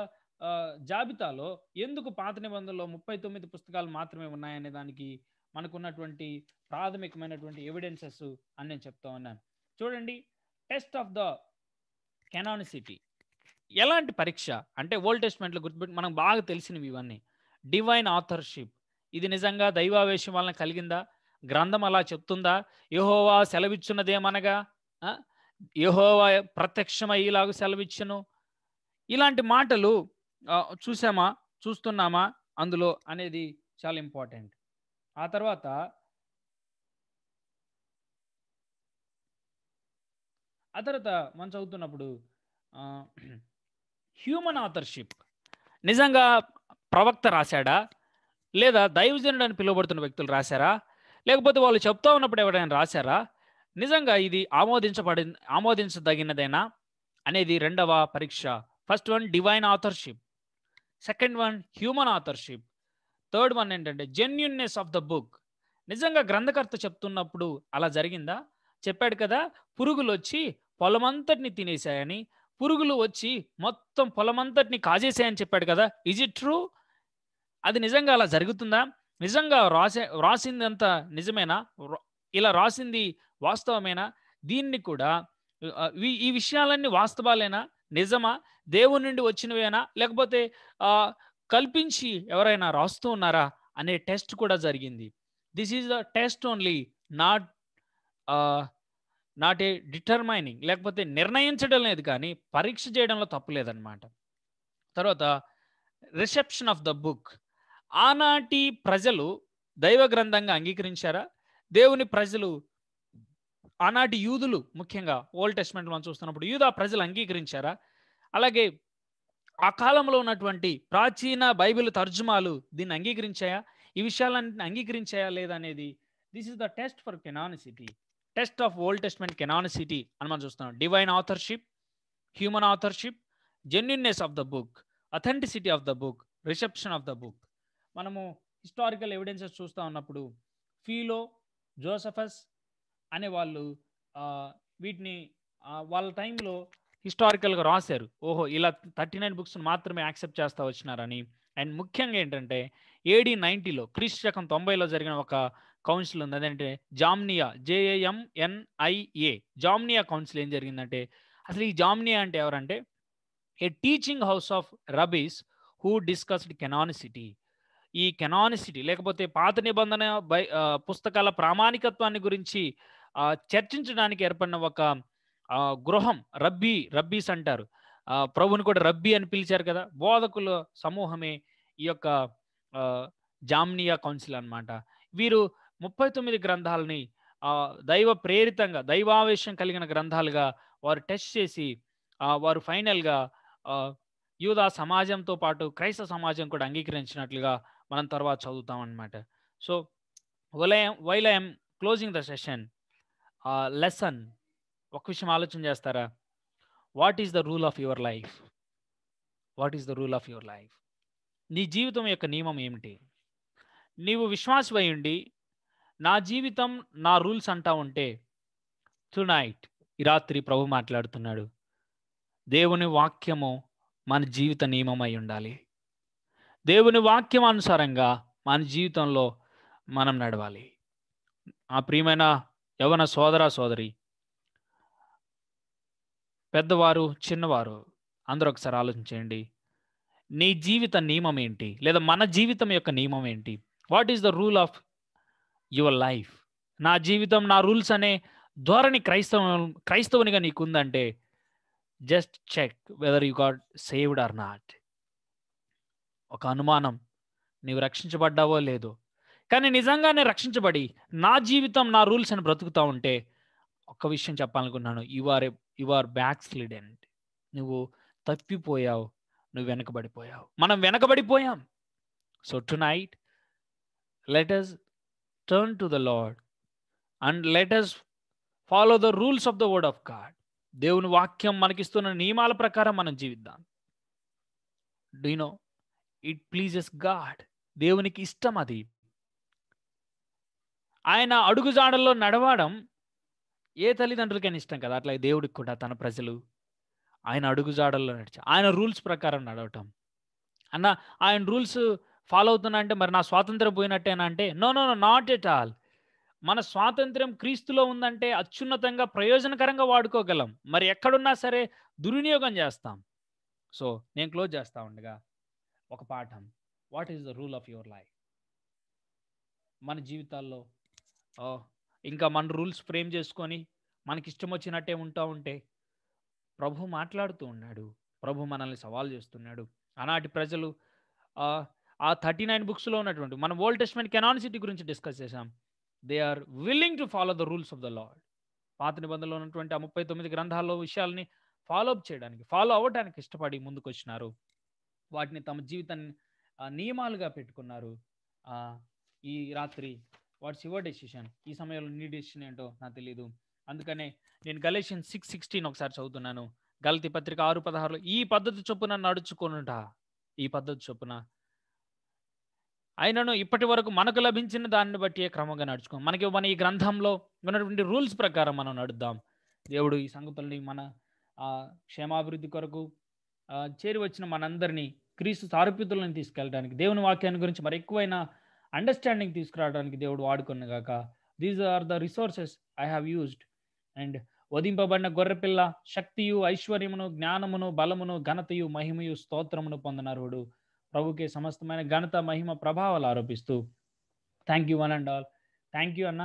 S3: జాబితాలో ఎందుకు పాత నిబంధనలో 39 పుస్తకాలు మాత్రమే ఉన్నాయనే దానికి మనకున్నటువంటి ప్రాథమికమైనటువంటి ఎవిడెన్సెస్ అని నేను చెప్తా ఉన్నాను. చూడండి, టెస్ట్ ఆఫ్ ద కెనానిసిటీ ఎలాంటి పరీక్ష అంటే ఓల్డ్ టెస్ట్మెంట్లో గుర్తుపెట్టి మనకు బాగా తెలిసినవి ఇవన్నీ. డివైన్ ఆథర్షిప్, ఇది నిజంగా దైవావేశం వలన కలిగిందా? గ్రంథం అలా చెప్తుందా? యెహోవా సెలవిచ్చున్నదేమనగా యెహోవా ప్రత్యక్షమయ్యేలాగా సెలవిచ్చును. ఇలాంటి మాటలు చూస్తున్నామా అందులో అనేది చాలా ఇంపార్టెంట్. ఆ తర్వాత మనం చదువుతున్నప్పుడు హ్యూమన్ ఆథర్షిప్, నిజంగా ప్రవక్త రాశాడా లేదా దైవజనుడు అని పిలువబడుతున్న వ్యక్తులు రాశారా, లేకపోతే వాళ్ళు చెప్తా ఉన్నప్పుడు ఎవరైనా రాశారా, నిజంగా ఇది ఆమోదించదగినదేనా అనేది రెండవ పరీక్ష. First one divine authorship, second one human authorship, third one ఏంటంటే జెన్యూన్నెస్ ఆఫ్ ద బుక్. నిజంగా గ్రంథకర్త చెప్తున్నప్పుడు అలా జరిగిందా? చెప్పాడు కదా, పురుగులు వచ్చి పొలమంతటిని తినేసాయని, పురుగులు వచ్చి మొత్తం పొలమంతటిని కాజేసాయని చెప్పాడు కదా. Is it true? అది నిజంగా అలా జరుగుతుందా? నిజంగా రాసిందంతా నిజమేనా? ఇలా రాసింది వాస్తవమేనా? దీన్ని కూడా ఈ విషయాలన్నీ వాస్తవాలేనా, నిజమా, దేవుని నుండి వచ్చినవేనా, లేకపోతే కల్పించి ఎవరైనా రాస్తూ ఉన్నారా అనే టెస్ట్ కూడా జరిగింది. This is the test only, not a determining, లేకపోతే నిర్ణయించడం లేదు కానీ పరీక్ష చేయడంలో తప్పులేదన్నమాట. తర్వాత రిసెప్షన్ ఆఫ్ ద బుక్, ఆనాటి ప్రజలు దైవ గ్రంథంగా అంగీకరించారా? దేవుని ప్రజలు, ఆనాటి యూదులు, ముఖ్యంగా ఓల్డ్ టెస్ట్మెంట్ మనం చూస్తున్నప్పుడు యూదా ప్రజలు అంగీకరించారా? అలాగే ఆ కాలంలో ఉన్నటువంటి ప్రాచీన బైబిల్ తర్జుమాలు దీన్ని అంగీకరించాయా? ఈ విషయాలన్నీ అంగీకరించాయా లేదా అనేది, this is the test for canonicity, test of Old Testament canonicity అని మనం చూస్తున్నాం. Divine authorship, human authorship, genuineness of the book, authenticity of the book, reception of the book. మనము హిస్టారికల్ ఎవిడెన్సెస్ చూస్తూ ఉన్నప్పుడు ఫీలో, జోసఫస్ అనే వాళ్ళు వీటిని వాళ్ళ టైంలో హిస్టారికల్గా రాశారు. ఓహో, ఇలా 39 బుక్స్ మాత్రమే యాక్సెప్ట్ చేస్తూ వచ్చినారని. అండ్ ముఖ్యంగా ఏంటంటే AD 90లో క్రీస్తు శకం 90లో జరిగిన ఒక కౌన్సిల్ ఉంది, అదేంటే జామ్నియా, JAMNIA, జామ్నియా కౌన్సిల్. ఏం జరిగిందంటే, అసలు ఈ జామ్నియా అంటే ఎవరంటే a teaching house of rabbis who discussed canonicity. ఈ కెనానిసిటీ లేకపోతే పాత నిబంధన పుస్తకాల ప్రామాణికత్వాన్ని గురించి చర్చించడానికి ఏర్పడిన ఒక గృహం, రబ్బీస్ అంటారు. ప్రభుని కూడా రబ్బీ అని పిలిచారు కదా. బోధకుల సమూహమే ఈ యొక్క జామ్నియా కౌన్సిల్ అన్నమాట. వీరు 39 గ్రంథాలని దైవ ప్రేరితంగా, దైవావేశం కలిగిన గ్రంథాలుగా వారు టెస్ట్ చేసి వారు ఫైనల్గా యూదా సమాజంతో పాటు క్రైస్తవ సమాజం కూడా అంగీకరించినట్లుగా మనం తర్వాత చదువుతాం అన్నమాట. So while I'm closing the session lesson, ఒక విషయం ఆలోచన చేస్తారా? What is the rule of your life? What is the rule of your life? నీ జీవితం యొక్క నియమం ఏమిటి? నీవు విశ్వాసమై ఉండి నా జీవితం నా రూల్స్ అంటా ఉంటే, టునైట్, ఈ రాత్రి ప్రభు మాట్లాడుతున్నాడు, దేవుని వాక్యము మన జీవిత నియమమై ఉండాలి. దేవుని వాక్యం అనుసారంగా మన జీవితంలో మనం నడవాలి. ఆ ప్రియమైన యవన సోదర సోదరి, పెద్దవారు చిన్నవారు అందరూ ఒకసారి ఆలోచించండి. నీ జీవిత నియమం ఏంటి? లేదా మన జీవితం యొక్క నియమం ఏంటి? What is the rule of your life? నా జీవితం నా రూల్స్ అనే ధోరణి క్రైస్తవునిగా నీకుందంటే, just check whether you got saved or not. ఒక అనుమానం, నీవు రక్షించబడ్డావో లేదో. కానీ నిజంగానే రక్షించబడి నా జీవితం నా రూల్స్ అని బ్రతుకుతా ఉంటే, ఒక్క విషయం చెప్పాలనుకున్నాను, యు ఆర్ బ్యాక్ స్లిడెంట్. నువ్వు తప్పిపోయావు, నువ్వు వెనకబడిపోయావు. మనం వెనకబడిపోయాం. So tonight let us turn to the Lord and let us follow the rules of the word of God. దేవుని వాక్యం మనకిస్తున్న నియమాల ప్రకారం మనం జీవిద్దాం. Do you know, it pleases God. దేవునికి ఇష్టం అది. ఆయన అడుగుజాడల్లో నడవడం ఏ తల్లిదండ్రులకైనా ఇష్టం కదా. అట్లా దేవుడికి కూడా తన ప్రజలు ఆయన అడుగుజాడల్లో నడిచి ఆయన రూల్స్ ప్రకారం నడవటం. అన్న ఆయన రూల్స్ ఫాలో అవుతున్నా అంటే మరి నా స్వాతంత్రం పోయినట్టేనా అంటే, నో, నాట్ ఎట్ ఆల్. మన స్వాతంత్ర్యం క్రీస్తులో ఉందంటే అత్యున్నతంగా ప్రయోజనకరంగా వాడుకోగలం. మరి ఎక్కడున్నా సరే దుర్వినియోగం చేస్తాం. సో నేను క్లోజ్ చేస్తా ఉండగా ఒక పాఠం, what is the rule of your life? మన జీవితాల్లో ఇంకా మన రూల్స్ ఫ్రేమ్ చేసుకొని మనకి ఇష్టం వచ్చినట్టే ఉంటా ఉంటే, ప్రభు మాట్లాడుతూ ఉన్నాడు. ప్రభు మనల్ని సవాల్ చేస్తున్నాడు. ఆనాటి ప్రజలు ఆ 39 బుక్స్లో ఉన్నటువంటి మనం ఓల్డ్ టెస్ట్మెంట్ కెనానిసిటీ గురించి డిస్కస్ చేసాం. They are willing to follow the rules of the Lord. పాత నిబంధనలో ఉన్నటువంటి ఆ 39 గ్రంథాల్లో విషయాల్ని ఫాలో అవ్వడానికి ఇష్టపడి ముందుకు వచ్చినారు. వాటిని తమ జీవితాన్ని నియమాలుగా పెట్టుకున్నారు. ఈ రాత్రి వాట్స్ యువర్ డెసిషన్? ఈ సమయంలో నీ డెసిషన్ ఏంటో నాకు తెలియదు. అందుకనే నేను గలేషియన్స్ 6:16 ఒకసారి చదువుతున్నాను. గలతీ పత్రిక 6:16లో ఈ పద్ధతి చొప్పున నడుచుకొనుట, ఈ పద్ధతి చొప్పున అయినను ఇప్పటి వరకు మనకు లభించిన దాన్ని బట్టి క్రమంగా నడుచుకో. మన ఈ గ్రంథంలో ఉన్నటువంటి రూల్స్ ప్రకారం మనం నడుద్దాం. దేవుడు ఈ సంగతుల్ని మన క్షేమాభివృద్ధి కొరకు చేరి వచ్చిన మనందరినీ క్రీస్తు సారూప్యతలను తీసుకెళ్ళడానికి, దేవుని వాక్యాన్ని గురించి మరి ఎక్కువైన అండర్స్టాండింగ్ తీసుకురావడానికి దేవుడు వాడుకున్నగాక. These are the resources I have used. And వధింపబడిన గొర్రెపిల్ల శక్తియు ఐశ్వర్యమును జ్ఞానమును బలమును ఘనతయు మహిమయు స్తోత్రమును పొందనరుడు ప్రభుకే సమస్తమైన ఘనత మహిమ ప్రభావాలు ఆరోపిస్తూ thank you one and all. Thank you అన్న.